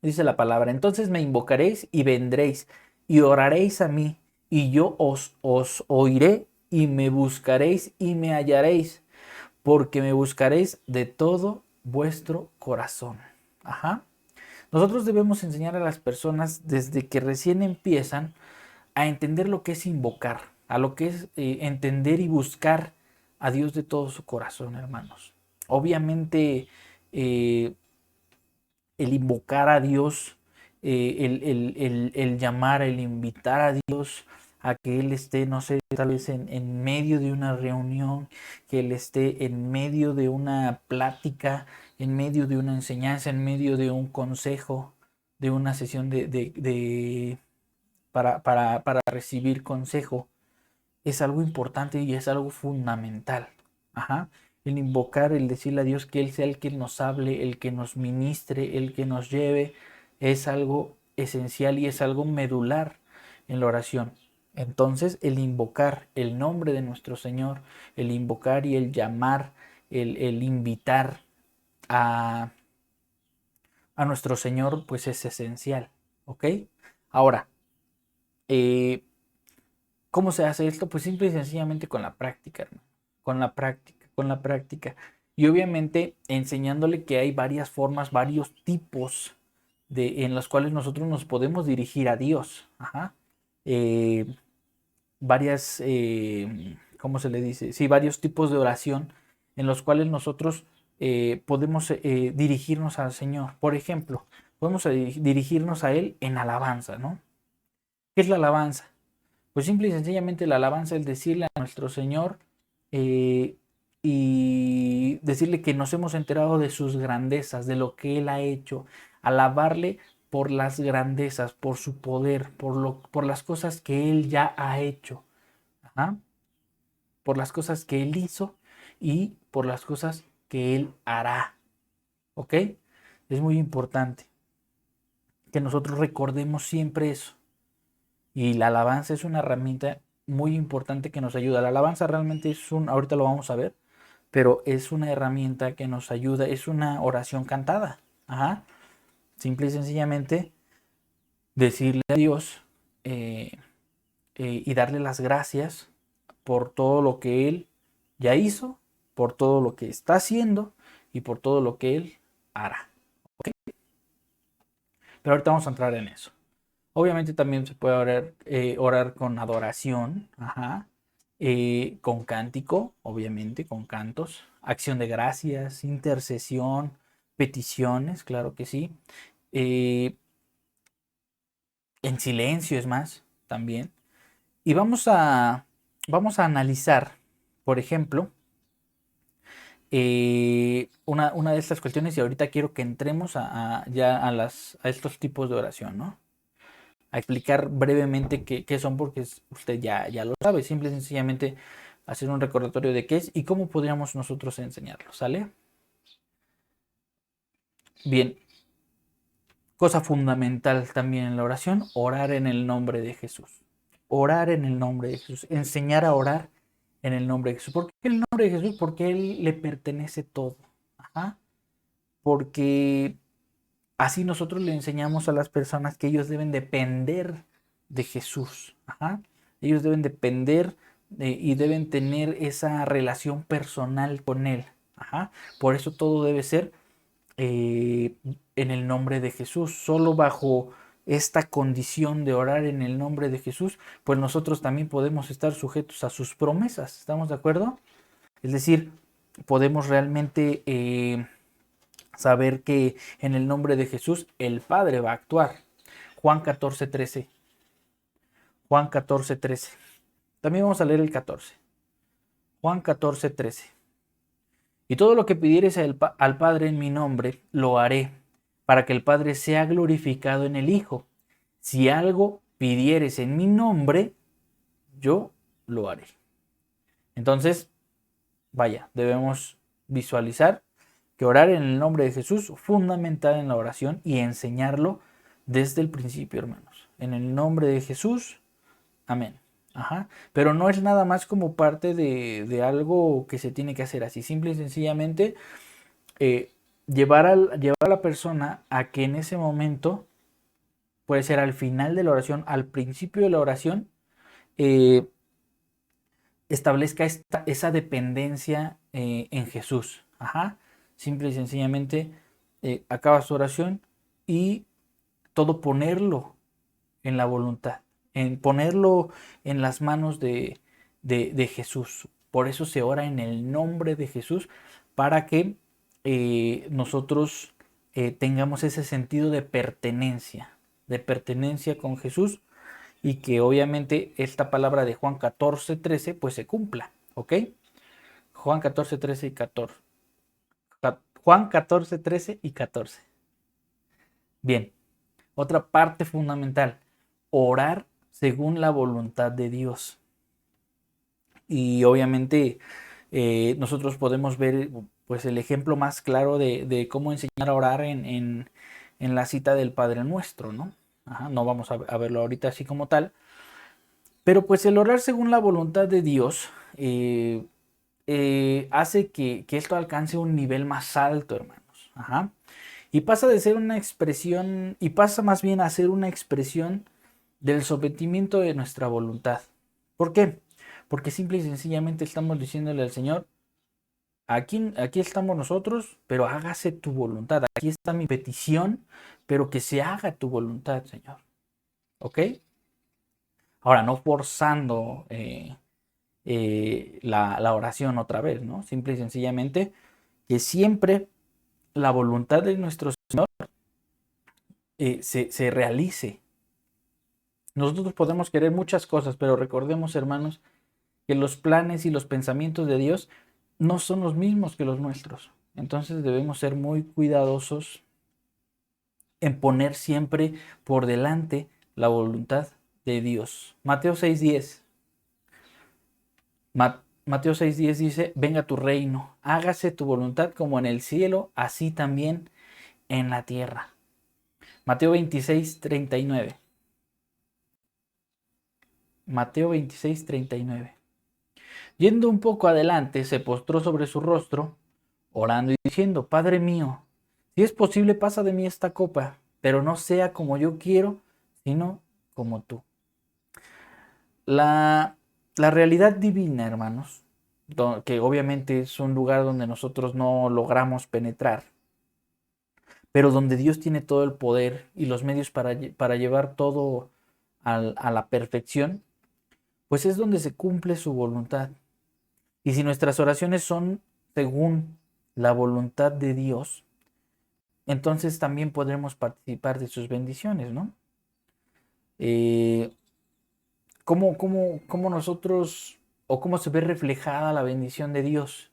Dice la palabra, entonces me invocaréis y vendréis y oraréis a mí y yo os oiré y me buscaréis y me hallaréis porque me buscaréis de todo vuestro corazón. Ajá. Nosotros debemos enseñar a las personas desde que recién empiezan a entender lo que es invocar, a lo que es entender y buscar a Dios de todo su corazón, hermanos. Obviamente, eh, el invocar a Dios, el llamar, el invitar a Dios a que Él esté, no sé, tal vez en medio de una reunión, que Él esté en medio de una plática, en medio de una enseñanza, en medio de un consejo, de una sesión para recibir consejo. es algo importante y es algo fundamental. Ajá. El invocar, el decirle a Dios que Él sea el que nos hable, el que nos ministre, el que nos lleve, es algo esencial y es algo medular en la oración. Entonces, el invocar el nombre de nuestro Señor, el invocar y el llamar, el invitar a, a nuestro Señor, pues es esencial. ¿Ok? Ahora, eh, ¿cómo se hace esto? Pues simple y sencillamente con la práctica, hermano. Con la práctica, con la práctica. Y obviamente enseñándole que hay varias formas, varios tipos en los cuales nosotros nos podemos dirigir a Dios. Ajá. Eh, varias, ¿cómo se le dice? Sí, varios tipos de oración en los cuales nosotros podemos dirigirnos al Señor. Por ejemplo, podemos dirigirnos a Él en alabanza, ¿no? ¿Qué es la alabanza? Pues simple y sencillamente la alabanza es decirle a nuestro Señor eh, y decirle que nos hemos enterado de sus grandezas, de lo que Él ha hecho, alabarle por las grandezas, por su poder, por las cosas que Él ya ha hecho. Ajá. Por las cosas que Él hizo y por las cosas que Él hará. ¿Ok? Es muy importante que nosotros recordemos siempre eso. Y la alabanza es una herramienta muy importante que nos ayuda. La alabanza realmente ahorita lo vamos a ver, pero es una herramienta que nos ayuda, es una oración cantada. Ajá. Simple y sencillamente decirle a Dios eh, y darle las gracias por todo lo que Él ya hizo, por todo lo que está haciendo y por todo lo que Él hará. ¿Okay? Pero ahorita vamos a entrar en eso. Obviamente también se puede orar con adoración, ajá, con cántico, obviamente, con cantos, acción de gracias, intercesión, peticiones, claro que sí. eh, en silencio es más, también. Y vamos a analizar, por ejemplo, una de estas cuestiones y ahorita quiero que entremos ya a estos tipos de oración, ¿no? A explicar brevemente qué son porque usted ya lo sabe, simple y sencillamente hacer un recordatorio de qué es y cómo podríamos nosotros enseñarlo, ¿sale? Bien, cosa fundamental también en la oración, orar en el nombre de Jesús. Orar en el nombre de Jesús, enseñar a orar en el nombre de Jesús. ¿Por qué el nombre de Jesús? Porque a Él le pertenece todo. Ajá. Porque así nosotros le enseñamos a las personas que ellos deben depender de Jesús. Ajá. Ellos deben depender y deben tener esa relación personal con Él. Ajá. Por eso todo debe ser en el nombre de Jesús. Solo bajo esta condición de orar en el nombre de Jesús, pues nosotros también podemos estar sujetos a sus promesas. ¿Estamos de acuerdo? Es decir, podemos realmente saber que en el nombre de Jesús el Padre va a actuar. Juan 14:13. Juan 14:13. También vamos a leer el 14. Juan 14:13. Y todo lo que pidieres al Padre en mi nombre, lo haré, para que el Padre sea glorificado en el Hijo. Si algo pidieres en mi nombre, yo lo haré. Entonces, vaya, debemos visualizar que orar en el nombre de Jesús es fundamental en la oración y enseñarlo desde el principio, hermanos. En el nombre de Jesús, amén. Ajá. Pero no es nada más como parte de algo que se tiene que hacer así. Simple y sencillamente eh, llevar a la persona a que en ese momento, puede ser al final de la oración, al principio de la oración, eh, establezca esa dependencia en Jesús. Ajá. Simple y sencillamente acaba su oración y todo ponerlo en la voluntad, en ponerlo en las manos de Jesús. Por eso se ora en el nombre de Jesús para que nosotros tengamos ese sentido de pertenencia con Jesús y que obviamente esta palabra de Juan 14:13 pues se cumpla, ¿ok? Juan 14:13 y 14. Juan 14:13 y 14. Bien, otra parte fundamental, orar según la voluntad de Dios. Y obviamente nosotros podemos ver pues el ejemplo más claro de cómo enseñar a orar en la cita del Padre Nuestro, ¿no? Ajá, no vamos a verlo ahorita así como tal, pero pues el orar según la voluntad de Dios hace que esto alcance un nivel más alto, hermanos. Ajá. Y pasa de ser una expresión, y pasa más bien a ser una expresión del sometimiento de nuestra voluntad. ¿Por qué? Porque simple y sencillamente estamos diciéndole al Señor, aquí estamos nosotros, pero hágase tu voluntad. Aquí está mi petición, pero que se haga tu voluntad, Señor. ¿Ok? Ahora, no forzando la oración otra vez, ¿no? Simple y sencillamente que siempre la voluntad de nuestro Señor se realice. Nosotros podemos querer muchas cosas, pero recordemos, hermanos, que los planes y los pensamientos de Dios no son los mismos que los nuestros. Entonces debemos ser muy cuidadosos en poner siempre por delante la voluntad de Dios. Mateo 6:10. Mateo 6:10 dice, venga tu reino, hágase tu voluntad como en el cielo, así también en la tierra. Mateo 26:39. Mateo 26:39. Yendo un poco adelante, se postró sobre su rostro, orando y diciendo, Padre mío, si es posible, pasa de mí esta copa, pero no sea como yo quiero, sino como tú. La realidad divina, hermanos, que obviamente es un lugar donde nosotros no logramos penetrar, pero donde Dios tiene todo el poder y los medios para llevar todo a la perfección, pues es donde se cumple su voluntad. Y si nuestras oraciones son según la voluntad de Dios, entonces también podremos participar de sus bendiciones, ¿no? Eh, ¿Cómo nosotros o cómo se ve reflejada la bendición de Dios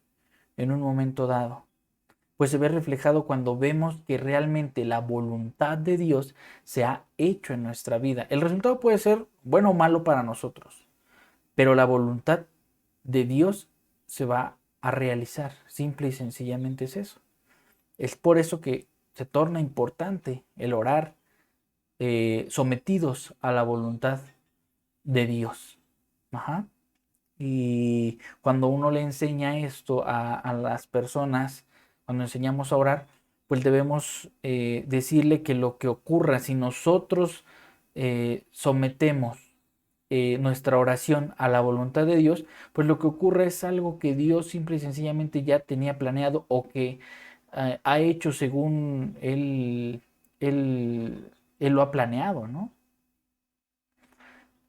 en un momento dado? Pues se ve reflejado cuando vemos que realmente la voluntad de Dios se ha hecho en nuestra vida. El resultado puede ser bueno o malo para nosotros, pero la voluntad de Dios se va a realizar. Simple y sencillamente es eso. Es por eso que se torna importante el orar sometidos a la voluntad de Dios. Ajá. Y cuando uno le enseña esto a las personas, cuando enseñamos a orar, pues debemos decirle que lo que ocurra si nosotros sometemos nuestra oración a la voluntad de Dios, pues lo que ocurre es algo que Dios simple y sencillamente ya tenía planeado o que ha hecho según él lo ha planeado, ¿no?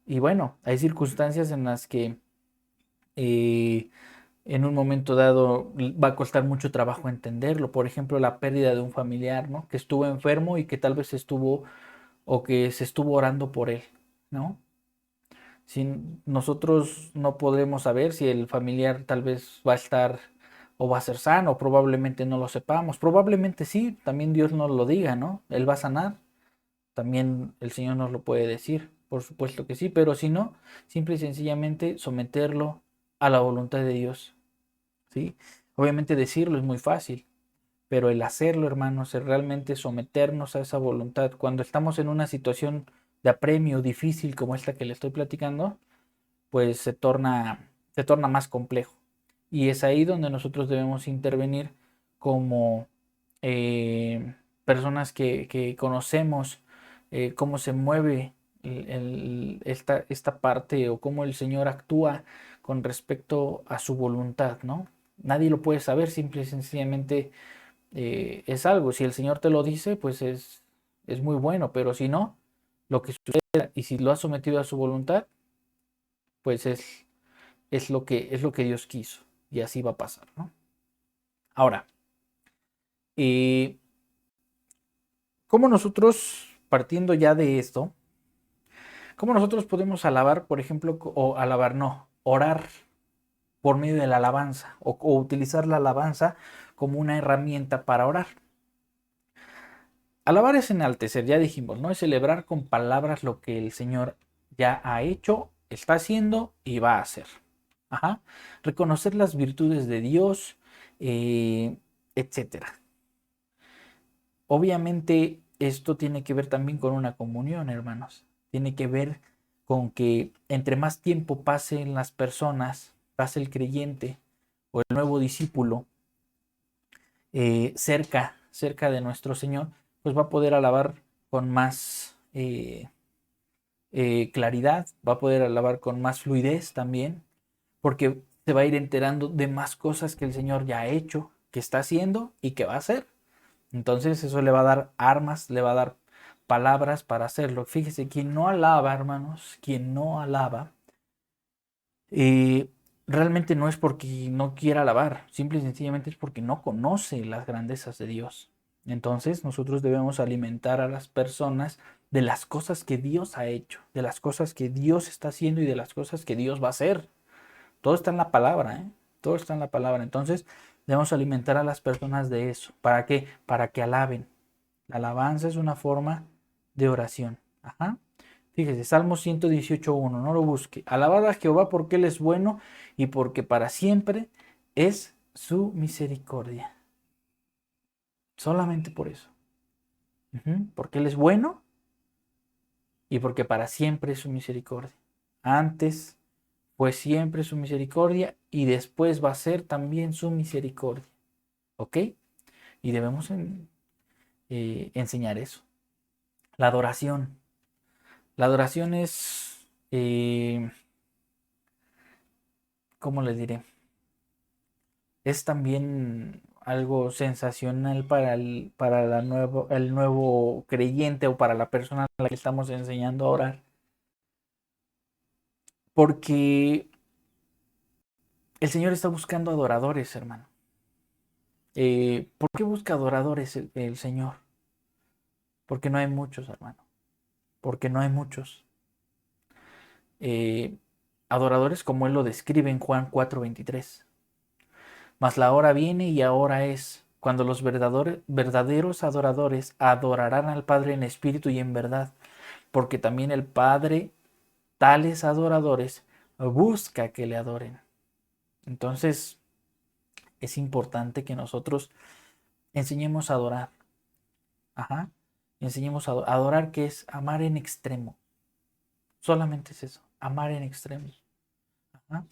Y bueno, hay circunstancias en las que eh, en un momento dado va a costar mucho trabajo entenderlo. Por ejemplo, la pérdida de un familiar, ¿no? Que estuvo enfermo y que tal vez estuvo o que se estuvo orando por él, ¿no? Si nosotros no podemos saber si el familiar tal vez va a estar o va a ser sano, probablemente no lo sepamos, probablemente sí, también Dios nos lo diga, ¿no? Él va a sanar, también el Señor nos lo puede decir, por supuesto que sí, pero si no, simple y sencillamente someterlo a la voluntad de Dios, ¿sí? Obviamente decirlo es muy fácil, pero el hacerlo, hermanos, es realmente someternos a esa voluntad. Cuando estamos en una situación de apremio difícil como esta que le estoy platicando, pues se torna más complejo. Y es ahí donde nosotros debemos intervenir como personas que conocemos cómo se mueve esta parte o cómo el Señor actúa con respecto a su voluntad, ¿no? Nadie lo puede saber, simple y sencillamente es algo. Si el Señor te lo dice, pues es muy bueno, pero si no, lo que suceda y si lo has sometido a su voluntad, pues es lo que Dios quiso y así va a pasar, ¿no? Ahora, eh, ¿cómo nosotros, partiendo ya de esto, cómo nosotros podemos alabar, por ejemplo, o alabar, no, orar por medio de la alabanza o utilizar la alabanza como una herramienta para orar? Alabar es enaltecer, ya dijimos, ¿no? Es celebrar con palabras lo que el Señor ya ha hecho, está haciendo y va a hacer. Ajá. Reconocer las virtudes de Dios, etcétera. Obviamente esto tiene que ver también con una comunión, hermanos. Tiene que ver con que entre más tiempo pasen las personas, pase el creyente o el nuevo discípulo cerca de nuestro Señor, pues va a poder alabar con más claridad, va a poder alabar con más fluidez también, porque se va a ir enterando de más cosas que el Señor ya ha hecho, que está haciendo y que va a hacer. Entonces eso le va a dar armas, le va a dar palabras para hacerlo. Fíjese, quien no alaba, hermanos, quien no alaba, eh, realmente no es porque no quiera alabar, simple y sencillamente es porque no conoce las grandezas de Dios. Entonces nosotros debemos alimentar a las personas de las cosas que Dios ha hecho, de las cosas que Dios está haciendo y de las cosas que Dios va a hacer. Todo está en la palabra, ¿eh? Todo está en la palabra. Entonces debemos alimentar a las personas de eso. ¿Para qué? Para que alaben. La alabanza es una forma de oración. Ajá. Fíjese, Salmo 118.1, no lo busque. Alabad a Jehová porque Él es bueno y porque para siempre es su misericordia. Solamente por eso. Porque Él es bueno y porque para siempre es su misericordia. Antes fue siempre su misericordia y después va a ser también su misericordia. ¿Ok? Y debemos enseñar eso. La adoración. La adoración es, ¿cómo les diré? Es también algo sensacional el nuevo creyente o para la persona a la que estamos enseñando a orar. Porque el Señor está buscando adoradores, hermano. ¿Por qué busca adoradores el Señor? Porque no hay muchos, hermano. Porque no hay muchos. Eh, adoradores como Él lo describe en Juan 4:23. Mas la hora viene y ahora es, cuando los verdaderos adoradores adorarán al Padre en espíritu y en verdad, porque también el Padre, tales adoradores, busca que le adoren. Entonces, es importante que nosotros enseñemos a adorar. Ajá. Enseñemos a adorar, que es amar en extremo. Solamente es eso, amar en extremo. Ajá.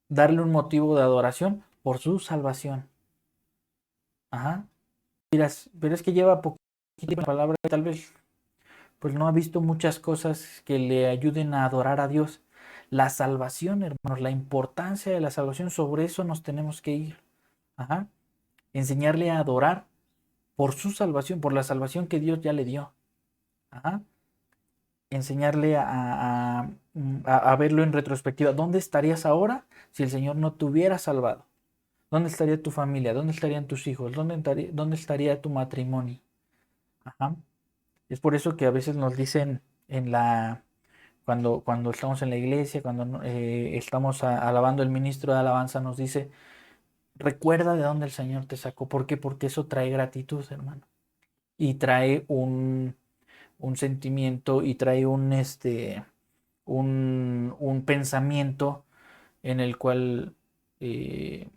Darle un motivo de adoración por su salvación. Ajá. Dirás, pero es que lleva poquito la palabra, tal vez pues no ha visto muchas cosas que le ayuden a adorar a Dios. La salvación, hermanos, la importancia de la salvación, sobre eso nos tenemos que ir. Ajá. Enseñarle a adorar por su salvación, por la salvación que Dios ya le dio. Ajá. Enseñarle a verlo en retrospectiva. ¿Dónde estarías ahora si el Señor no te hubiera salvado? ¿Dónde estaría tu familia? ¿Dónde estarían tus hijos? ¿Dónde estaría tu matrimonio? Ajá. Es por eso que a veces nos dicen cuando estamos en la iglesia, cuando estamos alabando, el ministro de alabanza nos dice, recuerda de dónde el Señor te sacó. ¿Por qué? Porque eso trae gratitud, hermano. Y trae un sentimiento y trae un pensamiento en el cual eh,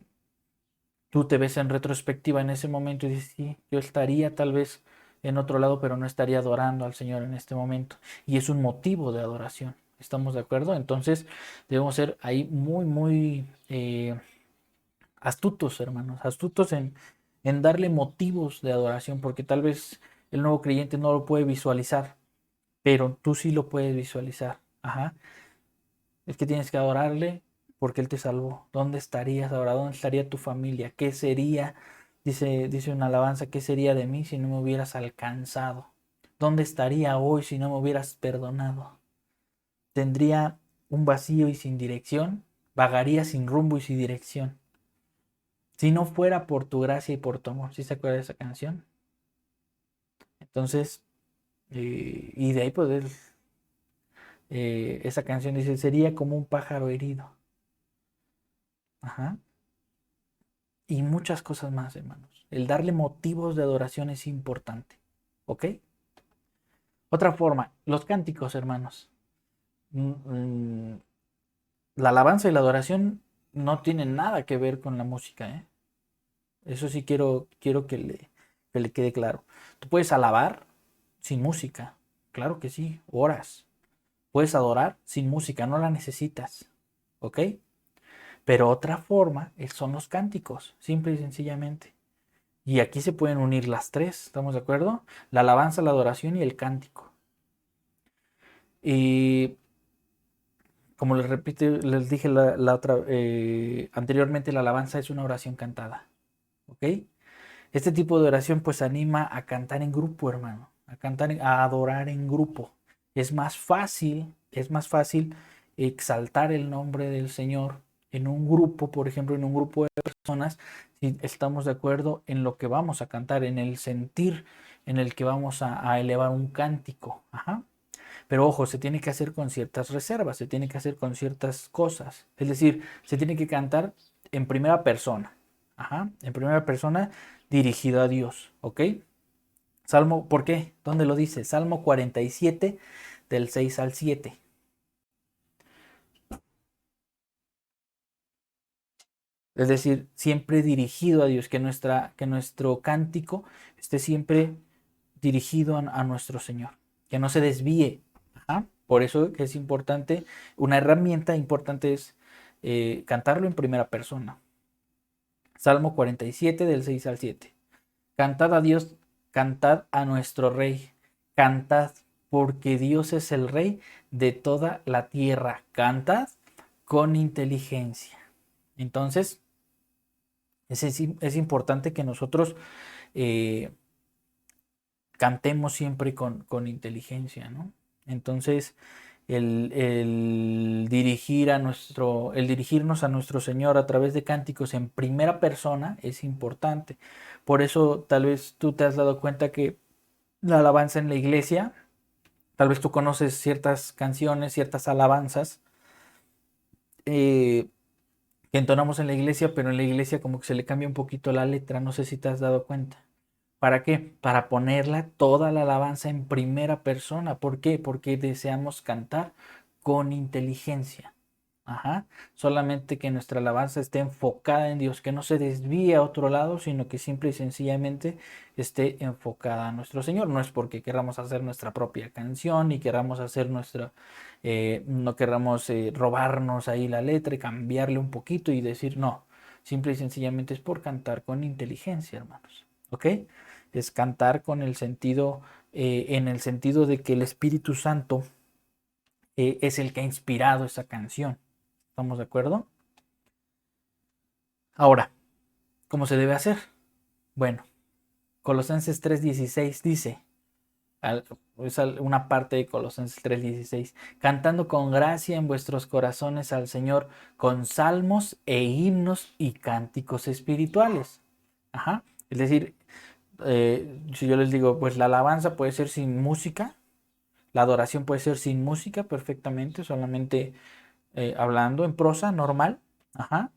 tú te ves en retrospectiva en ese momento y dices, sí, yo estaría tal vez en otro lado, pero no estaría adorando al Señor en este momento. Y es un motivo de adoración. ¿Estamos de acuerdo? Entonces debemos ser ahí muy astutos, hermanos, astutos en darle motivos de adoración, porque tal vez el nuevo creyente no lo puede visualizar, pero tú sí lo puedes visualizar. Ajá. Es que tienes que adorarle porque Él te salvó. ¿Dónde estarías ahora? ¿Dónde estaría tu familia? ¿Qué sería? Dice una alabanza, ¿qué sería de mí si no me hubieras alcanzado? ¿Dónde estaría hoy si no me hubieras perdonado? ¿Tendría un vacío y sin dirección? ¿Vagaría sin rumbo y sin dirección? Si no fuera por tu gracia y por tu amor. ¿Sí se acuerda de esa canción? Entonces, y de ahí pues esa canción dice, sería como un pájaro herido. Ajá. Y muchas cosas más, hermanos. El darle motivos de adoración es importante. ¿Ok? Otra forma, los cánticos, hermanos. Mm, mm, la alabanza y la adoración no tienen nada que ver con la música, ¿eh? Eso sí quiero que le quede claro. Tú puedes alabar sin música, claro que sí, horas. Puedes adorar sin música, no la necesitas, ¿ok? Pero otra forma son los cánticos, simple y sencillamente. Y aquí se pueden unir las tres, ¿estamos de acuerdo? La alabanza, la adoración y el cántico. Y como les repito, les dije anteriormente, la alabanza es una oración cantada, ¿ok? Este tipo de oración pues anima a cantar en grupo, hermano, a cantar, a adorar en grupo. Es más fácil exaltar el nombre del Señor en un grupo, por ejemplo, en un grupo de personas, si estamos de acuerdo en lo que vamos a cantar, en el sentir en el que vamos a elevar un cántico. Ajá. Pero ojo, se tiene que hacer con ciertas reservas, se tiene que hacer con ciertas cosas. Es decir, se tiene que cantar en primera persona. Ajá, en primera persona dirigido a Dios, ¿ok? Salmo, ¿por qué? ¿Dónde lo dice? Salmo 47 del 6 al 7. Es decir, siempre dirigido a Dios, que nuestro cántico esté siempre dirigido a nuestro Señor, que no se desvíe. Ajá. Por eso que es importante, una herramienta importante es cantarlo en primera persona. Salmo 47 del 6 al 7. Cantad a Dios, cantad a nuestro Rey, cantad porque Dios es el Rey de toda la tierra, cantad con inteligencia. Entonces, es importante que nosotros eh, cantemos siempre con inteligencia, ¿no? Entonces, el dirigirnos a nuestro Señor a través de cánticos en primera persona es importante. Por eso, tal vez tú te has dado cuenta que la alabanza en la iglesia, tal vez tú conoces ciertas canciones, ciertas alabanzas que entonamos en la iglesia, pero en la iglesia como que se le cambia un poquito la letra, no sé si te has dado cuenta. ¿Para qué? Para ponerla toda la alabanza en primera persona. ¿Por qué? Porque deseamos cantar con inteligencia. Ajá. Solamente que nuestra alabanza esté enfocada en Dios, que no se desvíe a otro lado, sino que simple y sencillamente esté enfocada a nuestro Señor. No es porque queramos hacer nuestra propia canción, ni queramos hacer no queramos robarnos ahí la letra y cambiarle un poquito y decir no. Simple y sencillamente es por cantar con inteligencia, hermanos. ¿Ok? Es cantar con el sentido, en el sentido de que el Espíritu Santo es el que ha inspirado esa canción. ¿Estamos de acuerdo? Ahora, ¿cómo se debe hacer? Bueno, Colosenses 3:16 dice, es una parte de Colosenses 3:16, cantando con gracia en vuestros corazones al Señor con salmos e himnos y cánticos espirituales. Ajá. Es decir, si yo les digo, pues la alabanza puede ser sin música, la adoración puede ser sin música perfectamente, solamente hablando en prosa normal. Ajá.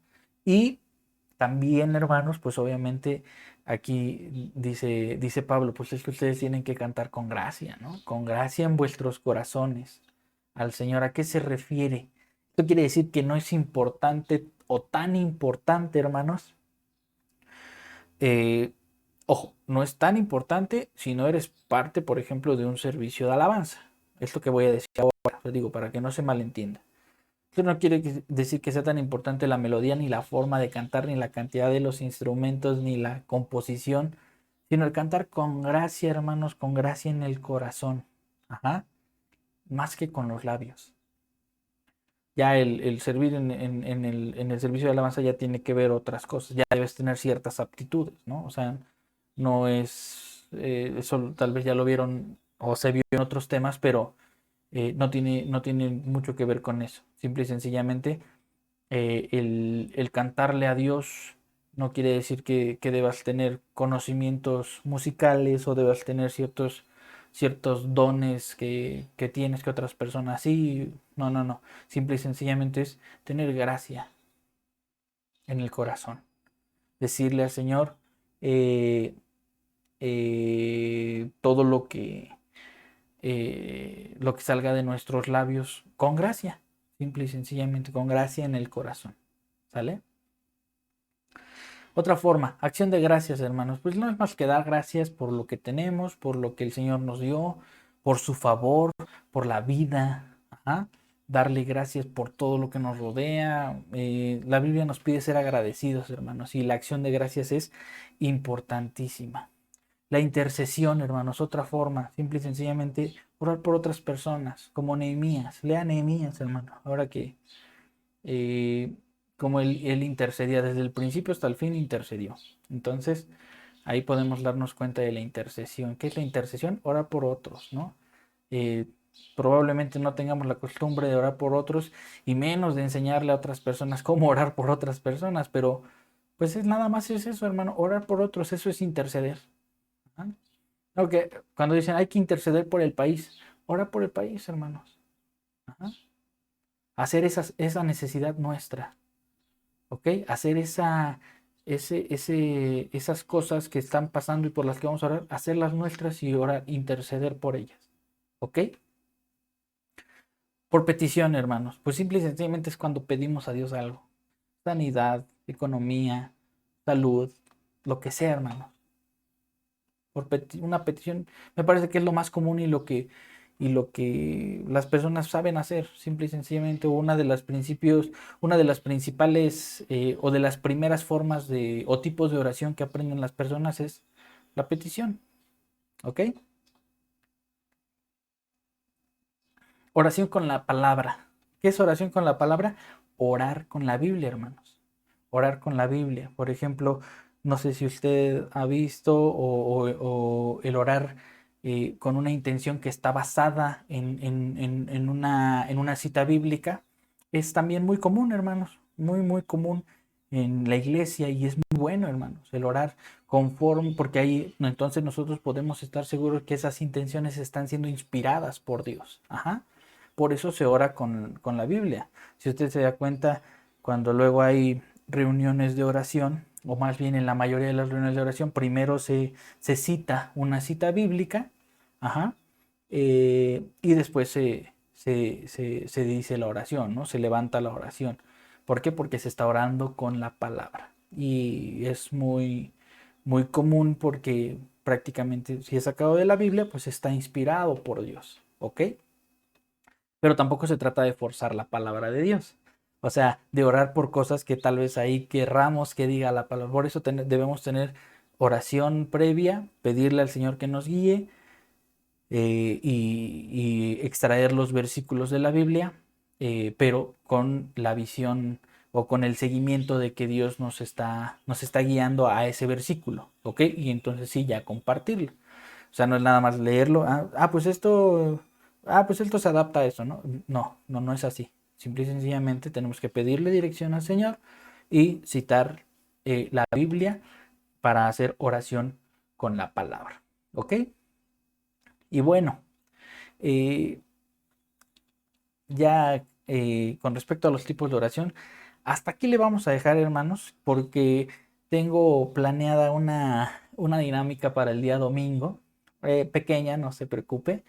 Y también, hermanos, pues obviamente aquí dice Pablo, pues es que ustedes tienen que cantar con gracia, ¿no? Con gracia en vuestros corazones al Señor. ¿A qué se refiere? Esto quiere decir que no es importante o tan importante, hermanos. Eh, Ojo, no es tan importante si no eres parte, por ejemplo, de un servicio de alabanza. Esto que voy a decir ahora, lo digo para que no se malentienda. Esto no quiere decir que sea tan importante la melodía, ni la forma de cantar, ni la cantidad de los instrumentos, ni la composición, sino el cantar con gracia, hermanos, con gracia en el corazón. Ajá. Más que con los labios. Ya el servir en el servicio de alabanza ya tiene que ver otras cosas. Ya debes tener ciertas aptitudes, ¿no? O sea, no es, eso tal vez ya lo vieron o se vio en otros temas, pero no tiene mucho que ver con eso. Simple y sencillamente el cantarle a Dios no quiere decir que debas tener conocimientos musicales o debas tener ciertos dones que tienes que otras personas sí. No, no, no. Simple y sencillamente es tener gracia en el corazón. Decirle al Señor eh, todo lo que salga de nuestros labios con gracia. simple y sencillamente con gracia en el corazón. ¿Sale? Otra forma, acción de gracias, hermanos. Pues no es más que dar gracias por lo que tenemos, por lo que el Señor nos dio, por su favor, por la vida. Ajá. Darle gracias por todo lo que nos rodea. La Biblia nos pide ser agradecidos, hermanos, y la acción de gracias es importantísima. La intercesión, hermanos, otra forma, simple y sencillamente orar por otras personas, como Nehemías. Lea Nehemías, hermano, ahora que eh, como él intercedía desde el principio hasta el fin, intercedió. Entonces, ahí podemos darnos cuenta de la intercesión. ¿Qué es la intercesión? Orar por otros, ¿no? Eh, Probablemente no tengamos la costumbre de orar por otros y menos de enseñarle a otras personas cómo orar por otras personas, pero pues es nada más es eso, hermano, orar por otros, eso es interceder. ¿Ah? Okay. Cuando dicen hay que interceder por el país, ora por el país, hermanos. Ajá. Hacer esa necesidad nuestra. ¿Ok? Hacer esas cosas que están pasando y por las que vamos a orar, hacerlas nuestras y orar, interceder por ellas. ¿Ok? Por petición, hermanos. Pues simple y sencillamente es cuando pedimos a Dios algo. Sanidad, economía, salud, lo que sea, hermanos. Una petición me parece que es lo más común y lo que las personas saben hacer, simple y sencillamente, una de las principales o de las primeras formas o tipos de oración que aprenden las personas es la petición. ¿Ok? Oración con la palabra. ¿Qué es oración con la palabra? Orar con la Biblia, hermanos. Orar con la Biblia. Por ejemplo, no sé si usted ha visto o el orar con una intención que está basada en una cita bíblica. Es también muy común, hermanos. Muy, muy común en la iglesia y es muy bueno, hermanos, el orar conforme, porque ahí entonces nosotros podemos estar seguros que esas intenciones están siendo inspiradas por Dios. Ajá. Por eso se ora con la Biblia. Si usted se da cuenta, cuando luego hay reuniones de oración, o más bien en la mayoría de las reuniones de oración, primero se cita una cita bíblica, ajá, y después se dice la oración, ¿no? Se levanta la oración. ¿Por qué? Porque se está orando con la palabra. Y es muy, muy común porque prácticamente si es sacado de la Biblia, pues está inspirado por Dios. ¿Ok? Pero tampoco se trata de forzar la palabra de Dios. O sea, de orar por cosas que tal vez ahí querramos que diga la palabra. Por eso debemos tener oración previa, pedirle al Señor que nos guíe y extraer los versículos de la Biblia, pero con la visión o con el seguimiento de que Dios nos está guiando a ese versículo, ¿ok? Y entonces sí, ya compartirlo. O sea, no es nada más leerlo. Pues esto se adapta a eso, ¿no? No, no, no es así. Simple y sencillamente tenemos que pedirle dirección al Señor y citar la Biblia para hacer oración con la palabra. ¿Ok? Y bueno, eh, ya con respecto a los tipos de oración, hasta aquí le vamos a dejar, hermanos, porque tengo planeada una dinámica para el día domingo, pequeña, no se preocupe,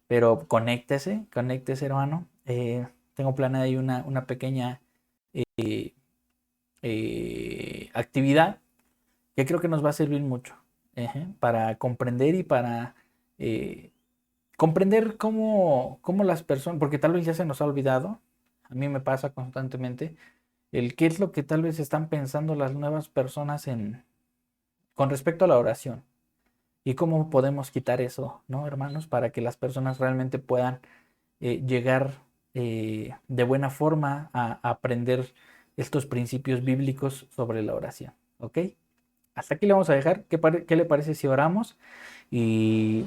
pero conéctese, hermano. Tengo planeada ahí una pequeña eh, actividad que creo que nos va a servir mucho para comprender y para eh, comprender cómo las personas, porque tal vez ya se nos ha olvidado, a mí me pasa constantemente, el qué es lo que tal vez están pensando las nuevas personas con respecto a la oración y cómo podemos quitar eso, ¿no, hermanos? Para que las personas realmente puedan llegar de buena forma a aprender estos principios bíblicos sobre la oración, ¿ok? Hasta aquí le vamos a dejar. ¿Qué le parece si oramos y,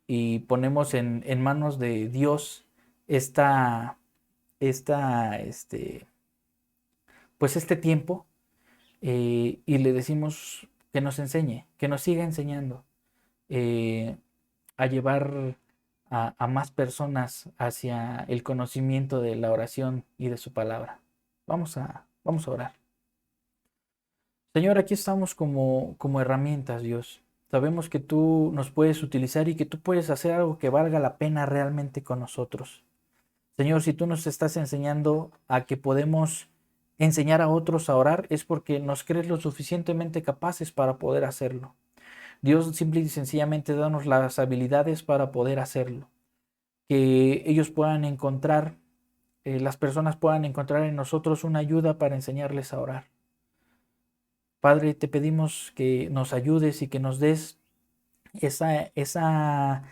y ponemos en manos de Dios esta, pues este tiempo y le decimos que nos enseñe, que nos siga enseñando eh, a llevar a más personas hacia el conocimiento de la oración y de su palabra? Vamos a orar. Señor, aquí estamos como herramientas, Dios. Sabemos que tú nos puedes utilizar y que tú puedes hacer algo que valga la pena realmente con nosotros. Señor, si tú nos estás enseñando a que podemos enseñar a otros a orar, es porque nos crees lo suficientemente capaces para poder hacerlo. Dios simple y sencillamente danos las habilidades para poder hacerlo. Que ellos puedan encontrar, las personas puedan encontrar en nosotros una ayuda para enseñarles a orar. Padre, te pedimos que nos ayudes y que nos des esa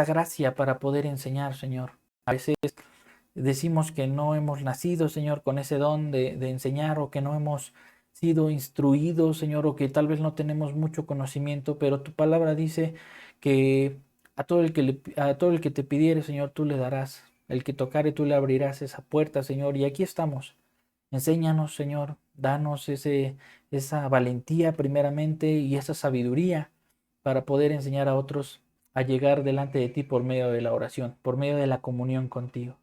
gracia para poder enseñar, Señor. A veces decimos que no hemos nacido, Señor, con ese don de enseñar, o que no hemos sido instruidos, Señor, o que tal vez no tenemos mucho conocimiento, pero tu palabra dice que a todo el que te pidiere, Señor, tú le darás. El que tocare, tú le abrirás esa puerta, Señor. Y aquí estamos. Enséñanos, Señor, danos esa valentía primeramente y esa sabiduría para poder enseñar a otros a llegar delante de ti por medio de la oración, por medio de la comunión contigo.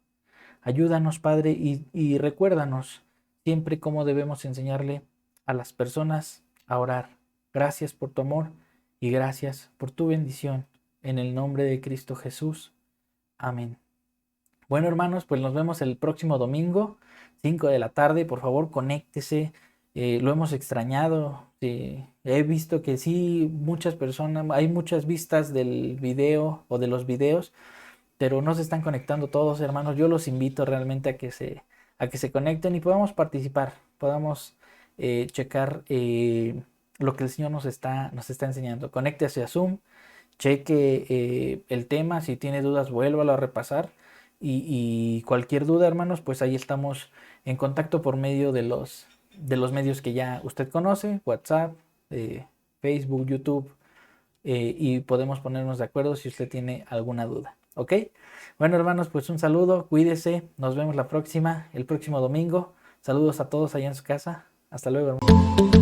Ayúdanos, Padre, y recuérdanos siempre cómo debemos enseñarle a las personas a orar. Gracias por tu amor y gracias por tu bendición. En el nombre de Cristo Jesús. Amén. Bueno, hermanos, pues nos vemos el próximo domingo, 5 de la tarde. Por favor, conéctese. Lo hemos extrañado. He visto que sí, muchas personas, hay muchas vistas del video o de los videos, pero no se están conectando todos, hermanos. Yo los invito realmente a que se conecten y podamos participar, podamos checar lo que el Señor nos está enseñando. Conéctese a Zoom, cheque el tema, si tiene dudas, vuélvalo a repasar. Y cualquier duda, hermanos, pues ahí estamos en contacto por medio de los medios que ya usted conoce: WhatsApp, Facebook, YouTube, y podemos ponernos de acuerdo si usted tiene alguna duda. ¿Ok? Bueno, hermanos, pues un saludo, cuídese, nos vemos el próximo domingo. Saludos a todos allá en su casa. Hasta luego, hermanos.